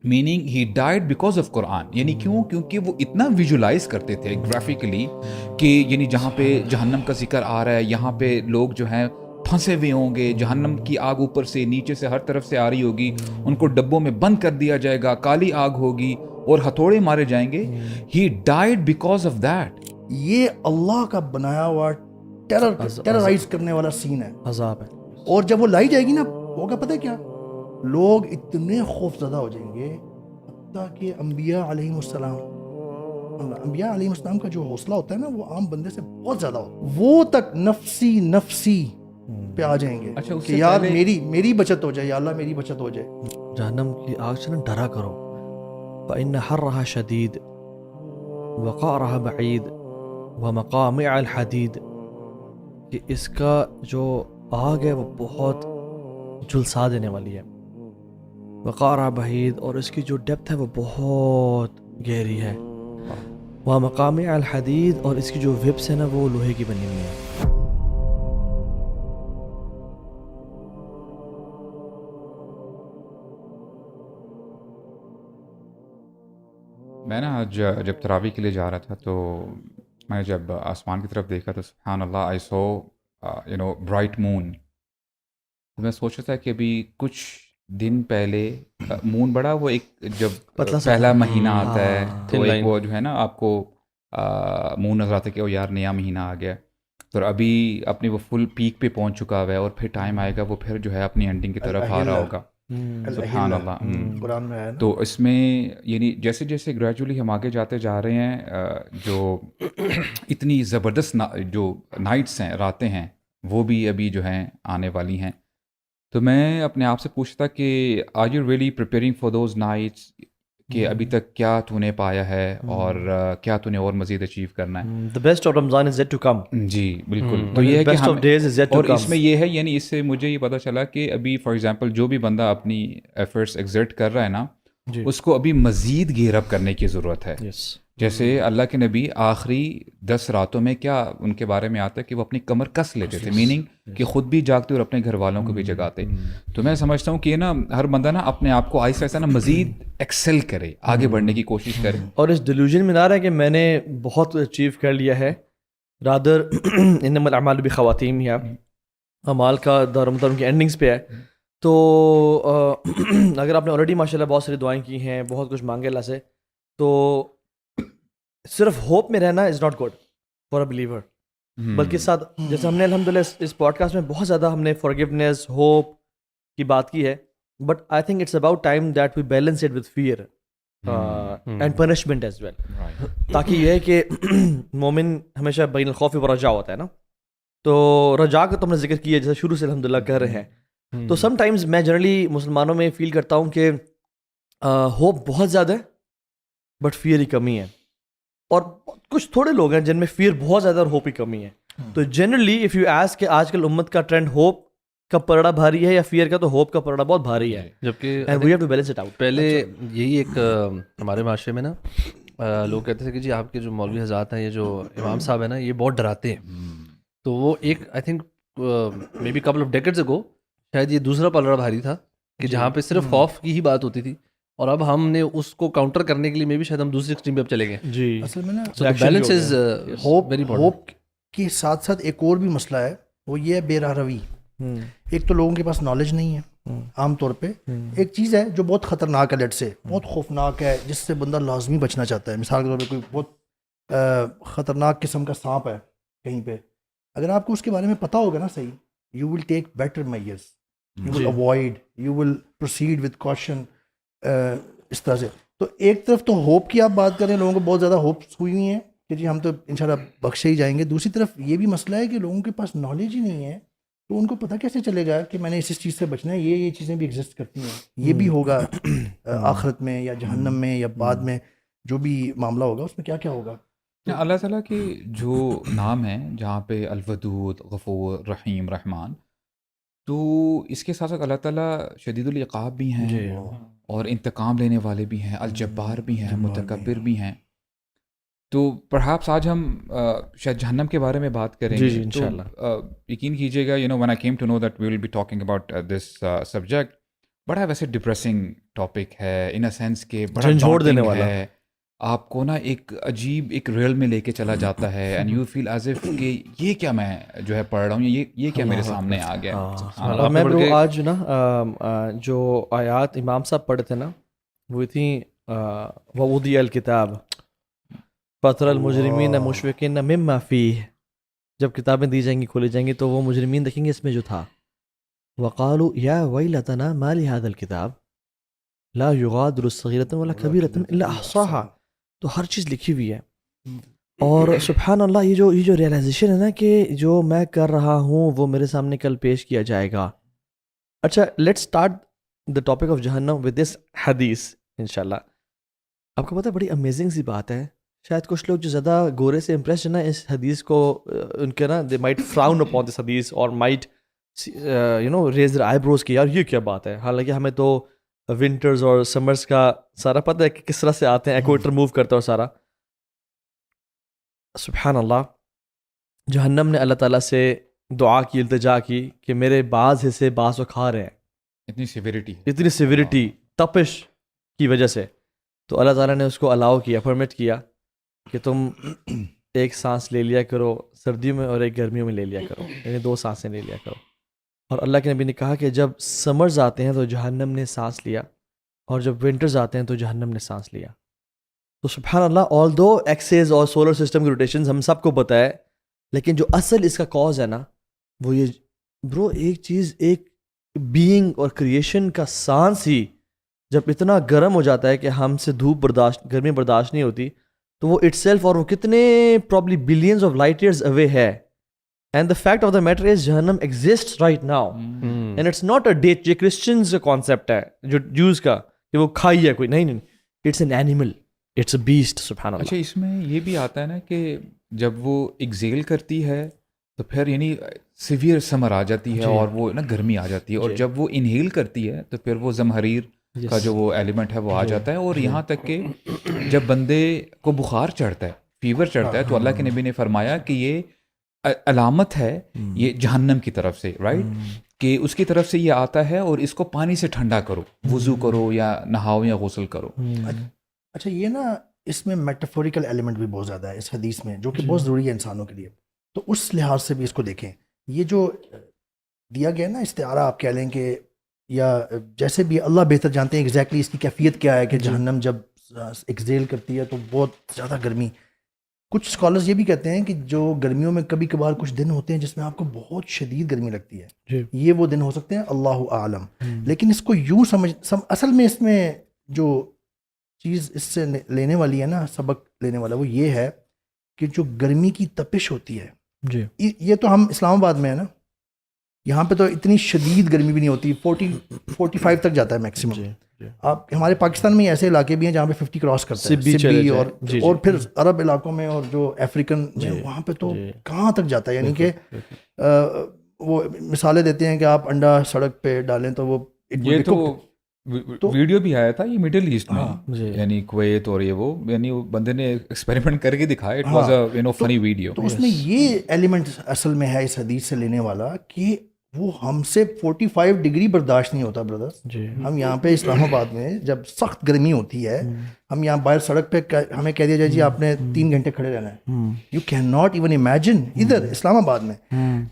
Meaning he died because of قرآن. یعنی کیوں؟ کیونکہ وہ اتنا ویژولائز کرتے تھے گرافکلی کہ یعنی جہاں پہ جہنم کا ذکر آ رہا ہے یہاں پہ لوگ جو ہیں پھنسے ہوئے ہوں گے، جہنم کی آگ اوپر سے نیچے سے ہر طرف سے آ رہی ہوگی، ان کو ڈبوں میں بند کر دیا جائے گا، کالی آگ ہوگی اور ہتھوڑے مارے جائیں گے. He died because of that. یہ اللہ کا بنایا ہوا ٹیررائز کرنے والا سین ہے، عذاب ہے. اور جب وہ لائی جائے گی نا ہوگا پتہ کیا، لوگ اتنے خوف زدہ ہو جائیں گے حتیٰ کہ انبیاء علیہ السلام، انبیاء علیہ السلام کا جو حوصلہ ہوتا ہے نا وہ عام بندے سے بہت زیادہ ہوتا ہے، وہ تک نفسی نفسی پہ آ جائیں گے اچھا، اس کہ سے یار پہلے میری بچت ہو جائے، یا اللہ میری بچت ہو جائے. جہنم کی آگ سے نا ڈرا کرو. فإن حرها شدید وقعرها بعید ومقامع الحدید، کہ اس کا جو آگ ہے وہ بہت جھلسا دینے والی ہے. وقعرها بعید، اور اس کی جو ڈیپتھ ہے وہ بہت گہری ہے. ومقامع الحدید، اور اس کی جو وپس ہے نا وہ لوہے کی بنی ہوئی ہے. میں نا آج جب تراویح کے لیے جا رہا تھا تو میں نے جب آسمان کی طرف دیکھا تو سبحان اللہ آئی سو برائٹ مون. میں سوچ رہا تھا کہ ابھی کچھ دن پہلے مون بڑا وہ ایک جب پتلا سا پہلا مہینہ آتا ہے تو thin ایک line. وہ جو ہے نا آپ کو مون نظر آتا ہے کہ وہ یار نیا مہینہ آ گیا. تو ابھی اپنی وہ فل پیک پہ پہنچ چکا ہوا ہے اور پھر ٹائم آئے گا وہ پھر جو ہے اپنی اینڈنگ کی طرف آ رہا ہوگا. سبحان اللہ. قرآن میں ہے نا. تو اس میں یعنی جیسے جیسے گریجولی ہم آگے جاتے جا رہے ہیں جو اتنی زبردست جو نائٹس ہیں، راتیں ہیں، وہ بھی ابھی جو ہیں آنے والی ہیں. تو میں اپنے آپ سے پوچھتا کہ are you really preparing for those nights, کہ ابھی تک کیا تو نے پایا ہے اور کیا تو نے اور مزید اچیو کرنا ہے. The best of Ramzan is yet to come. جی بالکل. تو یہ ہے کہ best of days is yet to اور come. اس میں یہ ہے یعنی اس سے مجھے یہ پتہ چلا کہ ابھی فار ایگزامپل جو بھی بندہ اپنی ایفرٹس ایگزرٹ کر رہا ہے نا اس کو ابھی مزید گیئر اپ کرنے کی ضرورت ہے. Yes. جیسے اللہ کے نبی آخری 10 راتوں میں کیا ان کے بارے میں آتا ہے کہ وہ اپنی کمر کس لیتے تھے، میننگ کہ خود بھی جاگتے اور اپنے گھر والوں کو بھی جگاتے. تو میں سمجھتا ہوں کہ یہ نا ہر بندہ نا اپنے آپ کو آہستہ آہستہ نا مزید ایکسل کرے، آگے بڑھنے کی کوشش کرے. اور اس ڈیلیوژن میں نہ رہا کہ میں نے بہت اچیو کر لیا ہے. رادر انما الاعمال بخواتیم ہی، اعمال کا دار مدار ان کی اینڈنگز پہ ہے. تو اگر آپ نے آلریڈی ماشاء اللہ بہت ساری دعائیں کی ہیں، بہت کچھ مانگے اللہ سے، تو صرف ہوپ میں رہنا is not good for a believer. بلکہ ساتھ جیسے ہم نے الحمدللہ اس پوڈ کاسٹ میں بہت زیادہ ہم نے فارگیونیس، ہوپ کی بات کی ہے، but I think it's about time that we balance it with fear and punishment as well. تاکہ یہ ہے کہ مومن ہمیشہ بین الخوف و رجا ہوتا ہے نا. تو رجا کا تو ہم نے ذکر کیا جیسے شروع سے الحمدللہ کر رہے ہیں. تو سم ٹائمز میں جنرلی مسلمانوں میں فیل کرتا ہوں کہ ہوپ بہت زیادہ ہے بٹ فیئر ہی کمی ہے، اور کچھ تھوڑے لوگ ہیں جن میں فیئر بہت زیادہ اور ہوپ ہی کمی ہے. تو جنرلی اف یو ایسک کہ آج کل امت کا ٹرینڈ ہوپ کا پلڑا بھاری ہے یا فیئر کا، تو ہوپ کا پلڑا بہت بھاری ہے. جبکہ and we have to balance it out. پہلے یہی ایک ہمارے معاشرے میں نا لوگ کہتے تھے کہ جی آپ کے جو مولوی حضرات ہیں، یہ جو امام صاحب ہیں نا، یہ بہت ڈراتے ہیں. تو وہ ایک I think may be couple of decades ago شاید یہ دوسرا پلڑا بھاری تھا کہ جہاں پہ صرف خوف کی ہی بات ہوتی تھی، اور اب ہم نے اس کو کاؤنٹر کرنے کے لیے میں بھی شاید ہم دوسری ایکسٹریم پہ اب چلے گئے. جی اصل میں نا balance is hope very important. Hope کے ساتھ ساتھ ایک اور بھی مسئلہ ہے، وہ یہ ہے بے راہ روی. ایک تو لوگوں کے پاس نالج نہیں ہے عام طور پہ. ایک چیز ہے جو بہت خطرناک ہے، لیٹ سے بہت خوفناک ہے، جس سے بندہ لازمی بچنا چاہتا ہے. مثال کے طور پہ کوئی بہت خطرناک قسم کا سانپ ہے کہیں پہ، اگر آپ کو اس کے بارے میں پتہ ہوگا نا صحیح، you will take better measures, you will avoid, you will proceed with caution. اس طرح سے تو ایک طرف تو ہوپ کی آپ بات کریں، لوگوں کو بہت زیادہ ہوپس ہوئی ہوئی ہیں کہ جی ہم تو انشاءاللہ بخشے ہی جائیں گے. دوسری طرف یہ بھی مسئلہ ہے کہ لوگوں کے پاس نالج ہی نہیں ہے، تو ان کو پتہ کیسے چلے گا کہ میں نے اس چیز سے بچنا ہے، یہ چیزیں بھی ایگزسٹ کرتی ہیں، یہ بھی ہوگا آخرت میں یا جہنم میں یا بعد میں جو بھی معاملہ ہوگا اس میں کیا کیا ہوگا. اللہ تعالیٰ کے جو نام ہیں جہاں پہ الودود، غفور، رحیم، رحمان، تو اس کے ساتھ ساتھ اللہ تعالیٰ شدید العقاب بھی ہیں اور انتقام لینے والے بھی ہیں، الجبار بھی ہیں، متکبر بھی ہیں. تو پرہیپس آج ہم شاید جہنم کے بارے میں بات کریں گے. جی انشاءاللہ. یقین کیجیے گا when I came to know that we will be talking about this subject, بڑا ویسے ڈپریسنگ ٹاپک ہے ان اے سینس کہ بڑا جھنجھوڑ دینے daunting والا ہے. آپ کو نا ایک عجیب ایک ریل میں لے کے چلا جاتا ہے and you feel as if کہ یہ کیا میں جو ہے پڑھ رہا ہوں, یہ کیا میرے سامنے آ گیا. اور میں برو آج نا جو آیات امام صاحب پڑھے تھے نا وہ تھیں وَوُضِعَ الْكِتَابُ فَتَرَى الْمُجْرِمِينَ مُشْفِقِينَ مِمَّا فِيهِ. جب کتابیں دی جائیں گی کھولی جائیں گی تو وہ مجرمین دیکھیں گے اس میں جو تھا. وَقَالُوا يَا وَيْلَتَنَا مَا لِهَذَا الْكِتَابِ لَا يُغَادِرُ صَغِيرَةً وَلَا كَبِيرَةً إِلَّا أَحْصَاهَا. تو ہر چیز لکھی ہوئی ہے. اور سبحان اللہ یہ جو ریئلائزیشن ہے نا کہ جو میں کر رہا ہوں وہ میرے سامنے کل پیش کیا جائے گا. اچھا let's start the topic of جہنم ود دس حدیث انشاءاللہ. آپ کو پتہ بڑی امیزنگ سی بات ہے, شاید کچھ لوگ جو زیادہ گورے سے امپریس ہے نا اس حدیث کو, ان کے نا they might Firaun upon this حدیث اور might you know raise their eyebrows کہ یار یہ کیا بات ہے. حالانکہ ہمیں تو ونٹرز اور سمرز کا سارا پتہ ہے کہ کس طرح سے آتے ہیں, ایکویٹر موو کرتا ہے اور سارا. سبحان اللہ, جہنم نے اللہ تعالیٰ سے دعا کی, التجا کی کہ میرے بعض حصے بعض و کھا رہے ہیں. اتنی سیویریٹی تپش کی وجہ سے. تو اللہ تعالیٰ نے اس کو الاؤ کیا, پرمٹ کیا کہ تم ایک سانس لے لیا کرو سردیوں میں اور ایک گرمیوں میں لے لیا کرو, یعنی 2 سانسیں لے لیا کرو. اور اللہ کے نبی نے کہا کہ جب سمرز آتے ہیں تو جہنم نے سانس لیا, اور جب ونٹرز آتے ہیں تو جہنم نے سانس لیا. تو سبحان اللہ, آل دو ایکسیز اور سولر سسٹم کی روٹیشنز ہم سب کو پتہ ہے, لیکن جو اصل اس کا کاز ہے نا وہ یہ برو ایک چیز, ایک بینگ اور کریشن کا سانس ہی جب اتنا گرم ہو جاتا ہے کہ ہم سے گرمی برداشت نہیں ہوتی, تو وہ اٹ سیلف, اور وہ کتنے probably billions of light years away ہے. And the fact of the matter is جہنم exist right now and it's not a date. یہ کرسچنز کا کانسیپٹ ہے جو جوز کا کہ وہ کھائی ہے کوئی, نہیں, it's an animal, it's a beast. سبحان اللہ. اچھا اس میں یہ بھی آتا ہے نا کہ جب وہ ایگزیل کرتی ہے تو پھر یعنی سیویئر سمر آ جاتی ہے اور وہ نا گرمی آ جاتی ہے, اور جب وہ انہیل کرتی ہے تو پھر وہ زمہریر کا جو وہ ایلیمنٹ ہے وہ آ جاتا ہے. اور یہاں تک کہ جب بندے کو بخار چڑھتا ہے, فیور چڑھتا ہے, تو اللہ کے نبی نے فرمایا کہ یہ علامت ہے یہ جہنم کی طرف سے, رائٹ, کہ اس کی طرف سے یہ آتا ہے اور اس کو پانی سے ٹھنڈا کرو, وضو کرو یا نہاؤ یا غسل کرو. اچھا یہ نا اس میں میٹافوریکل ایلیمنٹ بھی بہت زیادہ ہے اس حدیث میں, جو کہ بہت ضروری ہے انسانوں کے لیے. تو اس لحاظ سے بھی اس کو دیکھیں. یہ جو دیا گیا نا استعارہ آپ کہہ لیں کہ, یا جیسے بھی اللہ بہتر جانتے ہیں ایگزیکٹلی اس کی کیفیت کیا ہے کہ جہنم جب ایکزیل کرتی ہے تو بہت زیادہ گرمی. کچھ اسکالرز یہ بھی کہتے ہیں کہ جو گرمیوں میں کبھی کبھار کچھ دن ہوتے ہیں جس میں آپ کو بہت شدید گرمی لگتی ہے, یہ وہ دن ہو سکتے ہیں, اللہ عالم. لیکن اس کو یوں اصل میں اس میں جو چیز اس سے لینے والی ہے نا, سبق لینے والا وہ یہ ہے کہ جو گرمی کی تپش ہوتی ہے, یہ تو ہم اسلام آباد میں ہے نا, یہاں پہ تو اتنی شدید گرمی بھی نہیں ہوتی, 45 تک جاتا ہے میکسیمم. آپ ہمارے پاکستان میں ایسے علاقے بھی ہیں جہاں پہ 50 کراس کرتا ہے, سبی اور پھر عرب علاقوں میں اور جو افریقن وہاں پہ تو کہاں تک جاتا ہے. یعنی کہ وہ مثالیں دیتے ہیں کہ آپ انڈا سڑک پہ ڈالیں تو وہ یہ تو ویڈیو بھی آیا تھا یہ مڈل ایسٹ میں, یعنی کویت اور یہ وہ, یعنی بندے نے ایکسپیریمنٹ کر کے دکھایا, اٹ واز اے فنی ویڈیو. تو اس میں یہ ایلیمنٹ اصل میں ہے اس حدیث سے لینے والا کہ وہ ہم سے 45 ڈگری برداشت نہیں ہوتا بردر. ہم یہاں پہ اسلام آباد میں جب سخت گرمی ہوتی ہے, ہم یہاں باہر سڑک پہ ہمیں کہہ دیا جائے جی آپ نے 3 گھنٹے کھڑے رہنا ہے, you can not even imagine ادھر اسلام آباد میں.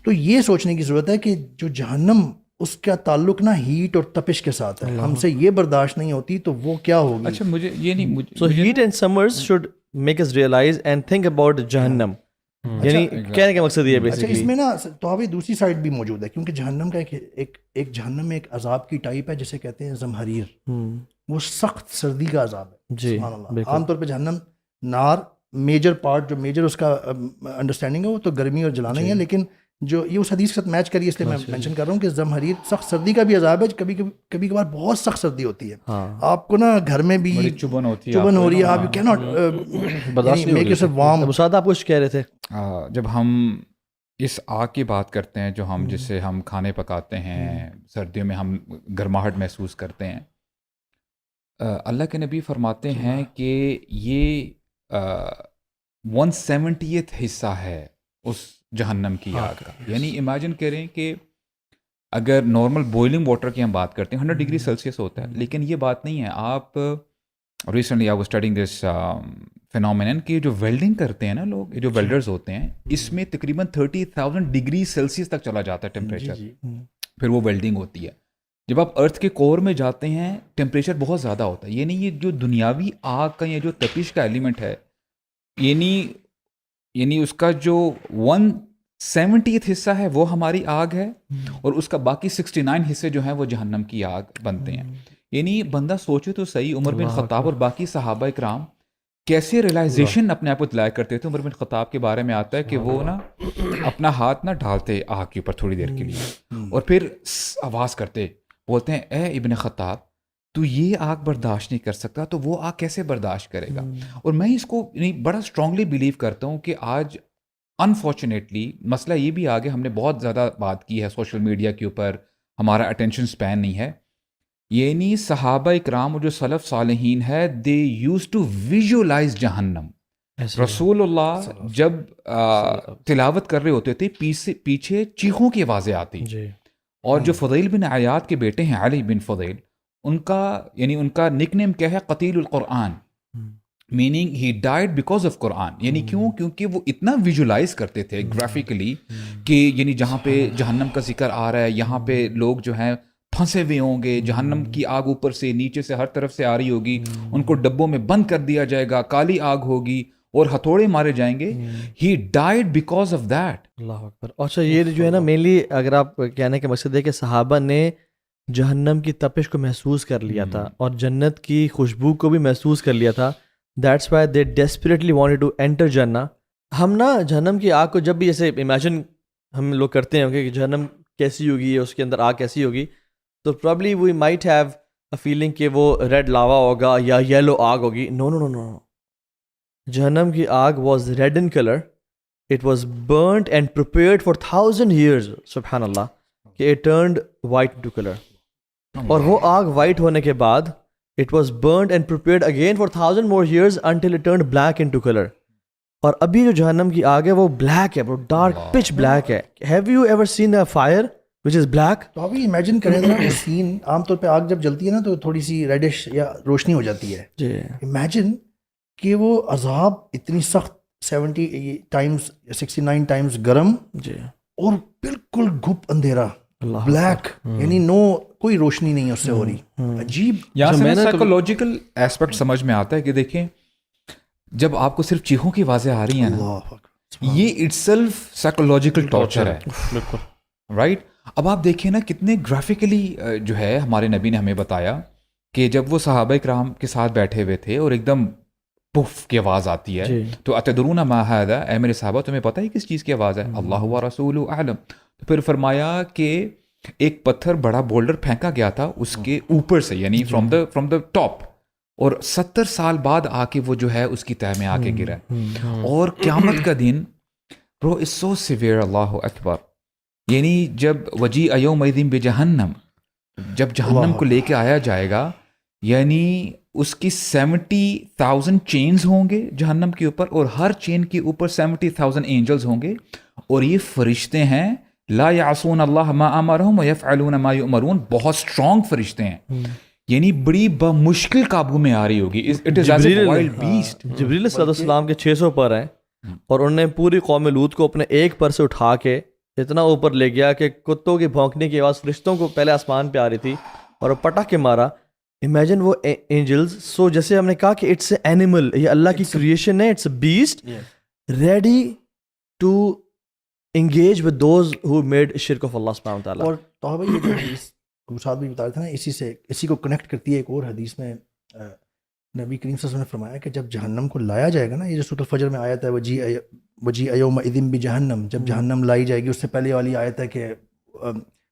تو یہ سوچنے کی ضرورت ہے کہ جو جہنم اس کا تعلق نا ہیٹ اور تپش کے ساتھ ہے, ہم سے یہ برداشت نہیں ہوتی تو وہ کیا ہوگی. اچھا مجھے یہ نہیں, so heat and summers should make us realise and think about جہنم. یعنی کہنے کا مقصد یہ ہے اچھا اس میں نا تو ابھی دوسری سائڈ بھی موجود ہے, کیونکہ جہنم کا ایک جہنم میں ایک عذاب کی ٹائپ ہے جسے کہتے ہیں زمہریر, وہ سخت سردی کا عذاب ہے. سبحان اللہ. عام طور پہ جہنم نار میجر پارٹ, جو میجر اس کا انڈرسٹینڈنگ ہے وہ تو گرمی اور جلانا ہی ہے, لیکن جو یہ اس حدیث کے ساتھ میچ کری, اس لیے میں مینشن کر رہا ہوں کہ زمہریر سخت سردی کا بھی عذاب ہے. کبھی کبھار بہت سخت سردی ہوتی ہے, آپ کو نا گھر میں بھی چبن ہو رہی ہے, آپ یو کی not make yourself warm. مساعد آپ کچھ کہہ رہے تھے. جب ہم اس آگ کی بات کرتے ہیں جو ہم جس سے ہم کھانے پکاتے ہیں, سردیوں میں ہم گرماہٹ محسوس کرتے ہیں, اللہ کے نبی فرماتے ہیں کہ یہ 1/70 حصہ ہے اس جہنم کی آگ کا. یعنی امیجن کریں کہ اگر نارمل بوائلنگ واٹر کی ہم بات کرتے ہیں 100 ڈگری سیلسیس ہوتا ہے، لیکن یہ بات نہیں ہے. آپ recently I was studying this phenomenon کہ جو ویلڈنگ کرتے ہیں نا لوگ، جو ویلڈرز ہوتے ہیں، اس میں تقریباً 30,000 ڈگری سیلسیس تک چلا جاتا ہے ٹیمپریچر. پھر وہ ویلڈنگ ہوتی ہے. جب آپ ارتھ کے کور میں جاتے ہیں ٹیمپریچر بہت زیادہ ہوتا ہے. یعنی یہ جو دنیاوی آگ کا یا جو تپش کا ایلیمنٹ ہے، یعنی اس کا جو 1/70 حصہ ہے وہ ہماری آگ ہے، اور اس کا باقی 69 حصے جو ہیں وہ جہنم کی آگ بنتے ہیں. یعنی بندہ سوچے تو صحیح، عمر بن خطاب اور باقی صحابہ اکرام کیسے ریلائزیشن اپنے آپ کو دلایا کرتے تھے. عمر بن خطاب کے بارے میں آتا ہے کہ وہ نا اپنا ہاتھ نہ ڈالتے آگ کے اوپر تھوڑی دیر کے لیے، اور پھر آواز کرتے، بولتے ہیں اے ابن خطاب تو یہ آگ برداشت نہیں کر سکتا تو وہ آگ کیسے برداشت کرے گا. اور میں اس کو بڑا اسٹرانگلی بلیو کرتا ہوں کہ آج انفارچونیٹلی مسئلہ یہ بھی آگے، ہم نے بہت زیادہ بات کی ہے سوشل میڈیا کے اوپر، ہمارا اٹینشن سپین نہیں ہے. یعنی صحابہ اکرام اور جو سلف صالحین ہے، دے یوز ٹو ویژولائز جہنم. رسول اللہ جب تلاوت کر رہے ہوتے تھے پیچھے چیخوں کی آوازیں آتی. اور جو فضیل بن عیاض کے بیٹے ہیں علی بن فضیل، ان کا نک نیم کیا ہے؟ قتیل القرآن، meaning he died because of قرآن. یعنی کیوں؟ کیونکہ وہ اتنا ویژولائز کرتے تھے گرافکلی کہ یعنی جہاں پہ جہنم کا ذکر آ رہا ہے، یہاں پہ لوگ جو ہیں پھنسے ہوئے ہوں گے، جہنم کی آگ اوپر سے نیچے سے ہر طرف سے آ رہی ہوگی، ان کو ڈبوں میں بند کر دیا جائے گا، کالی آگ ہوگی اور ہتھوڑے مارے جائیں گے. He died because of that. اللہ اکبر. اچھا یہ جو ہے نا مینلی اگر آپ کہنے کا مقصد ہے کہ صحابہ نے جہنم کی تپش کو محسوس کر لیا تھا اور جنت کی خوشبو کو بھی محسوس کر لیا تھا. That's why they desperately wanted to enter جنہ. ہم نا جہنم کی آگ کو جب بھی جیسے امیجن ہم لوگ کرتے ہیں کہ جہنم کیسی ہوگی، اس کے اندر آگ کیسی ہوگی، تو probably we might have a feeling کہ وہ ریڈ لاوا ہوگا یا یلو آگ ہوگی. نو نو نو نو، جہنم کی آگ was red in colour. It was burnt and prepared for 1000 years. سبحان اللہ کہ it turned white into color. اور وہ آگ white ہونے کے بعد it was burnt and prepared again for 1000 more years until it turned black into color. اور ابھی جو جہنم کی آگ ہے وہ black ہے، وہ dark pitch black ہے. Have you ever seen a fire which is black? تو ابھی امیجن کریں ذرا وہ سین. عام طور پہ آگ جب جلتی ہے نا تو تھوڑی سی ریڈش یا روشنی ہو جاتی ہے. جی امیجن کہ وہ عذاب اتنی سخت 70 ٹائمز 69 ٹائمز گرم جی اور بالکل گھپ اندھیرا بلیک، یعنی کوئی روشنی نہیں اس سے ہو رہی. عجیب. یہاں سے سائیکولوجیکل ایسپیکٹ سمجھ میں آتا ہے کہ دیکھیں جب آپ کو صرف چیخوں کی آوازیں آ رہی ہیں نا، یہ اٹ سیلف سائیکولوجیکل ٹارچر ہے. بالکل رائٹ. اب آپ دیکھیں نا کتنے گرافکلی جو ہے ہمارے نبی نے ہمیں بتایا کہ جب وہ صحابہ اکرام کے ساتھ بیٹھے ہوئے تھے اور ایک دم پف کی آواز آتی ہے تو اتدرون ما ھذا، اے میرے صحابہ تمہیں پتہ ہے کس چیز کی آواز ہے؟ اللہ و رسول اعلم. تو پھر فرمایا کہ ایک پتھر بڑا بولڈر پھینکا گیا تھا اس کے اوپر سے، یعنی فرام دا ٹاپ، اور 70 سال بعد آ کے وہ جو ہے اس کی تہ میں آ کے گرا. اور قیامت کا دن برو از سو سیویئر. اللہ اکبر. یعنی جب وجیء یومئذ بجہنم، جب جہنم کو لے کے آیا جائے گا، یعنی اس کی 70,000 چینز ہوں گے جہنم کے اوپر، اور ہر چین کے اوپر 70,000 اینجلز ہوں گے، اور یہ فرشتے ہیں لا یعصون اللہ ما امرہم ویفعلون ما یؤمرون. بہت اسٹرانگ فرشتے ہیں، یعنی بڑی بمشکل قابو میں آ رہی ہوگی. It is as a wild beast. جبریل علیہ السلام کے 600 پر ہیں، اور انہوں نے پوری قوم لوط کو اپنے ایک پر سے اٹھا کے اتنا اوپر لے گیا کہ کتوں کی بھونکنے کی آواز فرشتوں کو پہلے آسمان پہ آ رہی تھی اور پٹک کے مارا. امیجن وہ اینجلز. سو جیسے ہم نے کہا کہ اٹس اے اینیمل، یہ اللہ کی کریشن ہے، it's a beast ready to engage with those who made شرک آف اللہ سبحانہ وتعالیٰ. اور تو بھائی یہ جو حدیث مصعب بھی بتا رہے تھے نا، اسی کو کنیکٹ کرتی ہے ایک اور حدیث میں نبی کریم صلی اللہ علیہ وسلم نے فرمایا کہ جب جہنم کو لایا جائے گا نا، یہ جو سورۃ الفجر میں آیت ہے وجیء یومئذ بجہنم، جب جہنم لائی جائے گی، اس سے پہلے والی آیت ہے کہ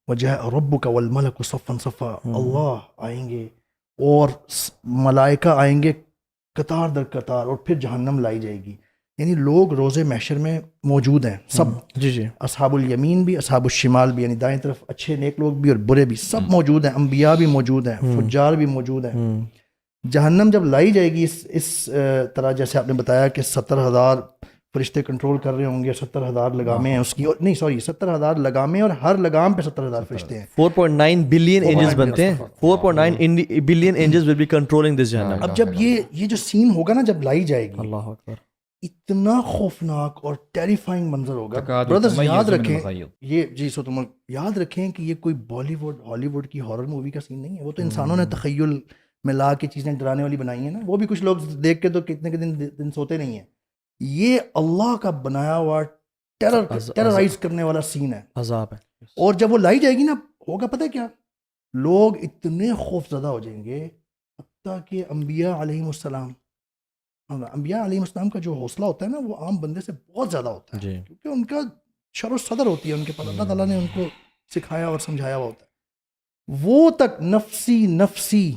وجاء ربک والملک صفا صفا، اللہ آئیں گے اور ملائکہ آئیں گے قطار در قطار، اور پھر جہنم لائی جائے گی. یعنی لوگ روز محشر میں موجود ہیں سب. جی اصحاب الیمین بھی، اصحاب الشمال بھی، یعنی دائیں طرف اچھے نیک لوگ بھی اور برے بھی، سب موجود ہیں. انبیاء بھی موجود ہیں، فجار بھی موجود ہیں. جہنم جب لائی جائے گی اس طرح جیسے آپ نے بتایا کہ 70,000 فرشتے کنٹرول کر رہے ہوں گے, 70,000 لگامیں ہیں اس کی, اور نہیں سوری 70,000 لگامیں, اور ہر لگام پہ 70,000 فرشتے ہیں. 4.9 بلین اینجلز بنتے ہیں, 4.9 billion angels will be controlling this جہنم. اب جب یہ جو سین ہوگا نا, جب لائی جائے گی, اللہ اکبر, اتنا خوفناک اور ٹیریفائنگ منظر ہوگا. برادرز یاد رکھیں یہ, جی سو تم یاد رکھیں کہ یہ کوئی بالی ووڈ ہالی ووڈ کی ہارر مووی کا سین نہیں ہے. وہ تو انسانوں نے تخیل میں لا کے چیزیں ڈرانے والی بنائی ہیں نا, وہ بھی کچھ لوگ دیکھ کے تو کتنے کے دن سوتے نہیں ہیں. یہ اللہ کا بنایا ہوا ٹیررائز کرنے والا سین ہے, عذاب ہے. اور جب وہ لائی جائے گی نا, ہوگا پتہ کیا, لوگ اتنے خوف زدہ ہو جائیں گے, حتیٰ کہ انبیاء علیہم السلام کا جو حوصلہ ہوتا ہے نا, وہ عام بندے سے بہت زیادہ ہوتا ہے, کیونکہ ان کا شر و صدر ہوتی ہے ان کے پاس, اللہ تعالیٰ نے ان کو سکھایا اور سمجھایا ہوا ہوتا ہے. وہ تک نفسی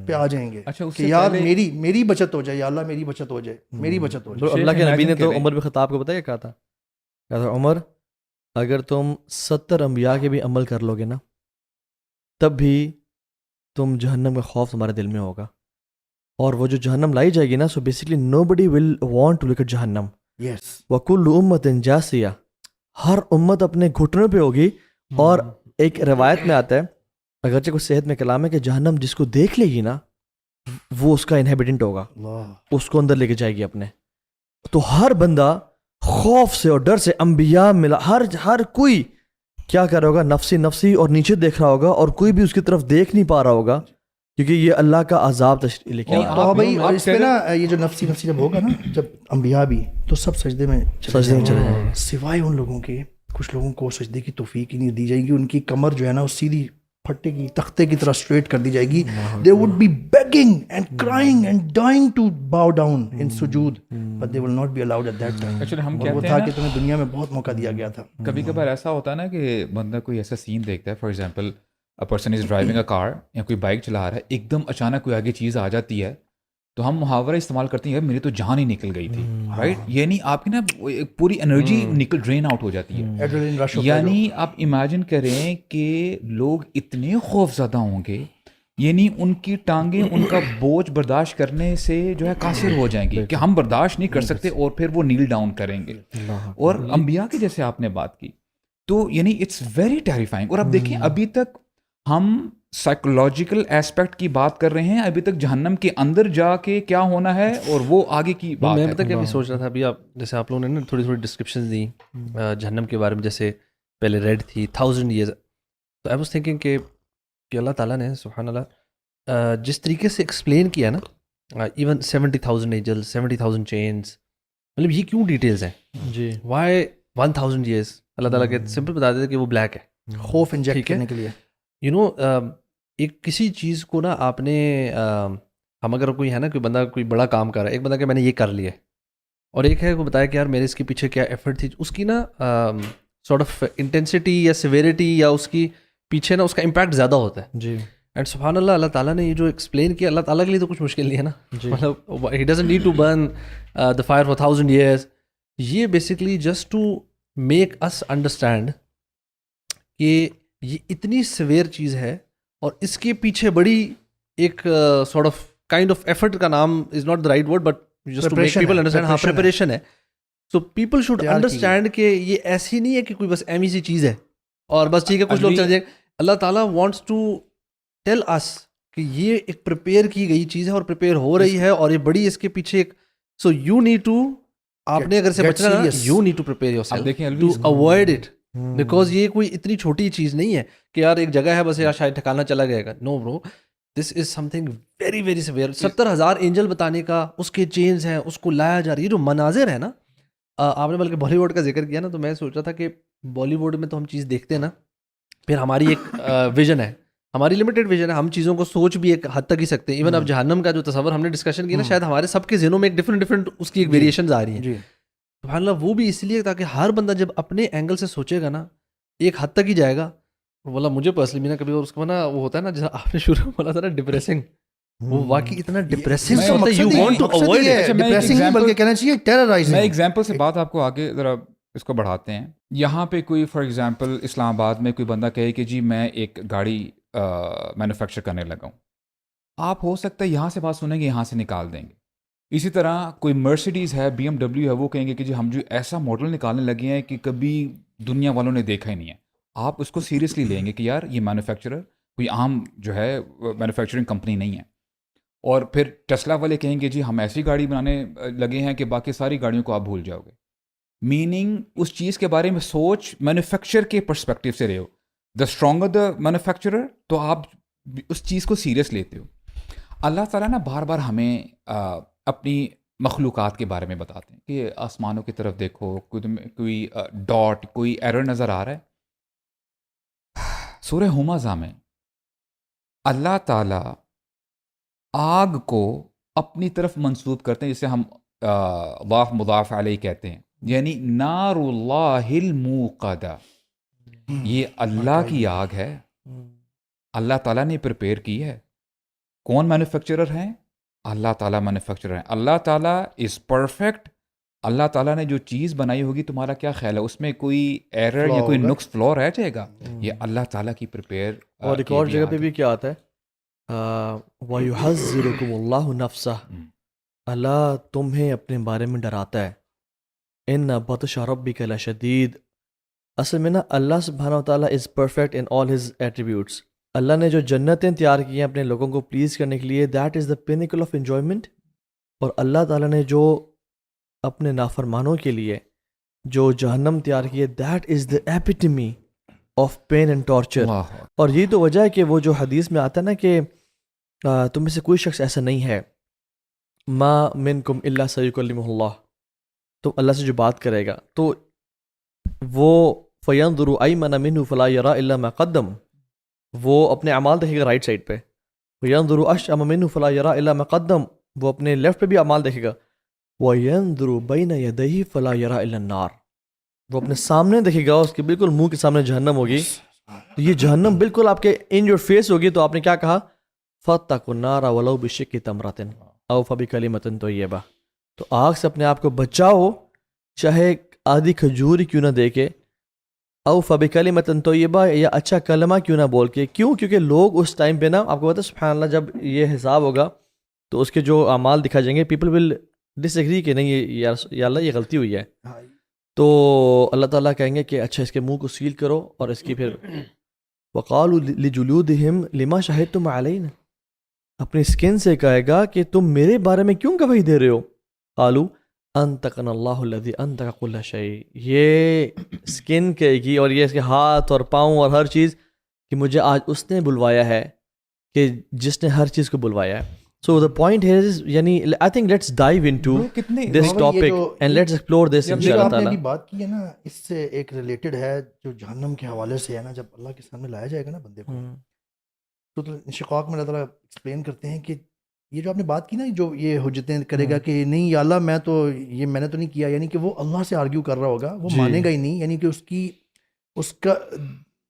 پہ آ جائیں گے کہ یار میری بچت ہو جائے, یا اللہ میری بچت ہو جائے, میری بچت ہو جائے. اللہ کے نبی نے تو عمر بن خطاب کو بتایا کیا تھا, عمر اگر تم 70 انبیاء کے بھی عمل کر لو گے نا, تب بھی تم جہنم کا خوف تمہارے دل میں ہوگا. اور وہ جو جہنم لائی جائے گی نا, so basically nobody will want to look at جہنم. یس, وَكُلُّ أُمَّةٍ جَاثِيَةٍ, ہر امت اپنے گھٹنوں پہ ہوگی. اور ایک روایت میں آتا ہے, اگرچہ کوئی صحت میں کلام ہے, کہ جہنم جس کو دیکھ لے گی نا, وہ اس کا انہیبیٹنٹ ہوگا, اس کو اندر لے کے جائے گی اپنے. تو ہر بندہ خوف سے اور ڈر سے, انبیاء ملا, ہر کوئی کیا کر رہا ہوگا, نفسی اور نیچے دیکھ رہا ہوگا, اور کوئی بھی اس کی طرف دیکھ نہیں پا رہا ہوگا, کیونکہ یہ اللہ کا عذاب تشریح لے کے آ رہا ہے. بھائی, اور اس پہ نا یہ جو نفسی جب ہوگا نا, جب انبیاء بھی, تو سب سجدے میں چلے جائیں گے, سوائے ان لوگوں کے, کچھ لوگوں کو سجدے کی توفیق ہی نہیں دی جائے گی. ان کی کمر جو ہے نا, وہ سیدھی پھٹے کی تختے کی طرح اسٹریٹ کر دی جائے گی. they would be begging and crying and dying to bow down in sujood, but they will not be allowed at that time. Actually ہم وہ کہتے تھا ہیں کہ تمہیں دنیا میں بہت موقع دیا گیا تھا. کبھی کبھار ایسا ہوتا ہے نا کہ بندہ کوئی ایسا سین دیکھتا ہے, for example a person is driving a car, یا کوئی بائک چلا رہا ہے, ایک دم اچانک کوئی آگے چیز آ جاتی ہے, تو ہم محاورہ استعمال کرتے ہیں, میری تو جان ہی نکل گئی تھی, رائٹ. یعنی آپ کی نا پوری انرجی ڈرین آؤٹ ہو جاتی ہے. ایڈرینلن رش ہوتا ہے. یعنی آپ امیجن کریں کہ لوگ اتنے خوف زدہ ہوں گے, یعنی ان کی ٹانگیں ان کا بوجھ برداشت کرنے سے جو ہے قاصر ہو جائیں گی, کہ ہم برداشت نہیں کر سکتے, اور پھر وہ نیل ڈاؤن کریں گے. اور انبیاء کی جیسے آپ نے بات کی, تو یعنی اٹس ویری ٹیریفائنگ. اور اب دیکھیں, ابھی تک ہم سائیکولوجیکل ایسپیکٹ کی بات کر رہے ہیں, ابھی تک جہنم کے اندر جا کے کیا ہونا ہے اور وہ آگے کی بات ہے. میں پتہ کیا بھی سوچ رہا تھا ابھی, آپ جیسے آپ لوگوں نے نا تھوڑی ڈسکرپشن دی جہنم کے بارے میں, جیسے پہلے ریڈ تھی 1000 ایئرز, تو آئی واز تھنکنگ کہ اللہ تعالیٰ نے سبحان اللہ جس طریقے سے ایکسپلین کیا نا, ایون 70,000 ایجلز, 70,000 چینز, مطلب یہ کیوں ڈیٹیلز ہیں جی, وائی 1000 ایئرز, اللہ تعالیٰ کے سمپل بتا دیتے کہ وہ بلیک ہے, خوف انجیکٹ کرنے کے لیے. یو نو ایک کسی چیز کو نا آپ نے, ہم اگر کوئی ہے نا, کوئی بندہ کوئی بڑا کام کر رہا ہے, ایک بندہ کہ میں نے یہ کر لیا ہے, اور ایک ہے وہ بتایا کہ یار میرے اس کے پیچھے کیا ایفرٹ تھی, اس کی نا سارٹ آف انٹینسٹی یا سیویریٹی یا اس کی پیچھے نا اس کا امپیکٹ زیادہ ہوتا ہے. جی, اینڈ سبحان اللہ, اللہ تعالیٰ نے یہ جو ایکسپلین کیا, اللہ تعالیٰ کے لیے تو کچھ مشکل نہیں ہے نا, مطلب he doesn't need to burn the fire for 1000 years. یہ basically just to make us understand کہ یہ اتنی سویئر چیز ہے, اور اس کے پیچھے بڑی ایک sort of kind of effort, کا نام is not the right word, but just to make people understand. ہاں, پریپریشن ہے. سو پیپل شوڈ انڈرسٹینڈ کہ یہ ایسی نہیں ہے کہ کوئی بس ایمی سی چیز ہے اور بس ٹھیک ہے کچھ لوگ چل جائیں. اللہ تعالیٰ وانٹس ٹو ٹیل اس کہ یہ ایک پریپیئر کی گئی چیز ہے, اور پریپیئر ہو رہی ہے, اور یہ بڑی اس کے پیچھے ایک, سو یو نیڈ ٹو, آپ نے اگر سے بچنا نا, you need to prepare yourself to avoid it, because یہ کوئی اتنی چھوٹی چیز نہیں ہے کہ یار ایک جگہ ہے بس یار شاید ٹھکانا چلا جائے گا. No bro, this is something very very severe. 70,000 angel بتانے کا, اس کے چینز ہیں, اس کو لایا جا رہی ہے. یہ جو مناظر ہے نا, آپ نے بلکہ بالی ووڈ کا ذکر کیا نا, تو میں سوچ رہا تھا کہ بالی ووڈ میں تو ہم چیز دیکھتے ہیں نا, پھر ہماری ایک ویژن ہے, ہماری لمیٹیڈ ویژن ہے, ہم چیزوں کو سوچ بھی ایک حد تک ہی سکتے ہیں. ایون اب جہنم کا جو تصور ہم نے ڈسکشن کیا نا, شاید ہمارے سب کے ذہنوں میں ایک ڈفرینٹ اس کی ایک ویریشنز آ رہی ہیں. سبحان اللہ, وہ بھی اس لیے تاکہ ہر بندہ جب اپنے اینگل سے سوچے گا نا, ایک حد تک ہی جائے گا. بولا مجھے پرسنلی بھی نا کبھی, اور اس کو نا وہ ہوتا ہے نا, جیسا آپ نے شروع میں بولا تھا نا ڈپریسنگ, وہ واقعی اتنا ڈپریسنگ ہوتا ہے. You want to avoid it, depressing نہیں بلکہ کہنا چاہیے ٹیررائزنگ. میں ایگزامپل سے بات آپ کو آگے ذرا اس کو بڑھاتے ہیں. یہاں پہ کوئی فار ایگزامپل اسلام آباد میں کوئی بندہ کہے کہ جی میں ایک گاڑی مینوفیکچر کرنے لگا ہوں, آپ ہو سکتا ہے یہاں سے بات سنیں گے, یہاں سے نکال دیں گے, اسی طرح کوئی مرسیڈیز ہے، BMW ہے، وہ کہیں گے کہ جی ہم جو ایسا ماڈل نکالنے لگے ہیں کہ کبھی دنیا والوں نے دیکھا ہی نہیں ہے. آپ اس کو سیریسلی لیں گے کہ یار یہ مینوفیکچرر کوئی عام جو ہے مینوفیکچرنگ کمپنی نہیں ہے. اور پھر ٹیسلا والے کہیں گے جی ہم ایسی گاڑی بنانے لگے ہیں کہ باقی ساری گاڑیوں کو آپ بھول جاؤ گے. میننگ اس چیز کے بارے میں سوچ مینوفیکچر کے پرسپیکٹیو سے رہے ہو. دا اسٹرانگر دا مینوفیکچرر تو آپ اس چیز کو سیریس لیتے ہو. اللہ تعالیٰ نا بار بار ہمیں اپنی مخلوقات کے بارے میں بتاتے ہیں کہ آسمانوں کی طرف دیکھو، کوئی ڈاٹ، کوئی ایرر نظر آ رہا ہے. سورہ ہمزہ میں اللہ تعالیٰ آگ کو اپنی طرف منسوب کرتے ہیں، جسے ہم ضاف مضاف علیہ کہتے ہیں، یعنی نار اللہ الموقدہ. یہ اللہ کی آگ ہے، اللہ تعالیٰ نے پریپیئر کی ہے. کون مینوفیکچرر ہیں؟ اللہ تعالیٰ مینوفیکچرر ہیں. اللہ تعالیٰ از پرفیکٹ. اللہ تعالیٰ نے جو چیز بنائی ہوگی، تمہارا کیا خیال ہے اس میں کوئی ایرر یا کوئی نقص فلو رہ جائے گا؟ یہ اللہ تعالیٰ کی پریپیئر. اور ایک اور جگہ پہ بھی کیا آتا ہے، وَيُحَذِّرُكُمُ اللَّهُ نَفْسَهُ، اللہ تمہیں اپنے بارے میں ڈراتا ہے. إِنَّ بَطْشَ رَبِّكَ لَشَدِيدٌ. اصل میں نا اللہ سبحانہ و تعالیٰ is perfect in all his attributes. اللہ نے جو جنتیں تیار کی ہیں اپنے لوگوں کو پلیز کرنے کے لیے، that is the pinnacle of enjoyment. اور اللہ تعالیٰ نے جو اپنے نافرمانوں کے لیے جو جہنم تیار کی ہے، that is the epitome of pain and torture. اور یہی تو وجہ ہے کہ وہ جو حدیث میں آتا ہے نا کہ تم میں سے کوئی شخص ایسا نہیں ہے، ما منکم الا سیکلمہ اللہ، تو اللہ سے جو بات کرے گا تو وہ فینظر ایمن منہ فلا یری الا ما قدم، وہ اپنے اعمال دیکھے گا رائٹ سائڈ پہ. فینظر اشأم منہ فلا یری الا ما قدم، وہ اپنے لیفٹ پہ بھی اعمال دیکھے گا. وینظر بین یدیہ فلا یری الا النار، وہ اپنے سامنے دیکھے گا، اس کے بالکل منہ کے سامنے جہنم ہوگی. تو یہ جہنم بالکل آپ کے ان یور فیس ہوگی. تو آپ نے کیا کہا؟ فاتقوا النار ولو بشق تمرۃ او فبکلمۃ طیبہ. تو آگ سے اپنے آپ کو بچاؤ، چاہے آدھی کھجور کیوں نہ دے کے، او فبکلمۃ طیبہ، یا اچھا کلمہ کیوں نہ بول کے. کیوں؟ کیونکہ لوگ اس ٹائم پہ نا، آپ کو پتہ ہے سبحان اللہ، جب یہ حساب ہوگا تو اس کے جو اعمال دکھا جائیں گے، پیپل ول ڈس ایگری کہ نہیں یا اللہ یہ غلطی ہوئی ہے. تو اللہ تعالیٰ کہیں گے کہ اچھا اس کے منہ کو سیل کرو، اور اس کی پھر وقالوا لجلودہم لما شہدتم علینا، اپنی سکن سے کہے گا کہ تم میرے بارے میں کیوں گواہی دے رہے ہو. قالوا انطقنا اللہ الذی انطق کل شیء، یہ سکن کہے گی، اور یہ اس کے ہاتھ اور پاؤں اور ہر چیز، کہ مجھے آج اس نے بلوایا ہے کہ جس نے ہر چیز کو بلوایا ہے. So the point here is، یعنی I think let's dive into this topic and let's explore this جو انشاءاللہ آپ نے تعالیٰ. ابھی بات کی ہے نا، اس سے ایک ریلیٹڈ ہے جو جہنم کے حوالے سے ہے نا. جب اللہ کے سامنے لایا جائے گا نا بندے کو، تو انشقاق میں اللہ تعالیٰ ایکسپلین کرتے ہیں کہ یہ جو آپ نے بات کی نا، جو یہ حجتیں کرے گا کہ نہیں یا اللہ میں نے تو نہیں کیا، یعنی کہ وہ اللہ سے آرگیو کر رہا ہوگا، وہ مانے گا ہی نہیں. یعنی کہ اس کا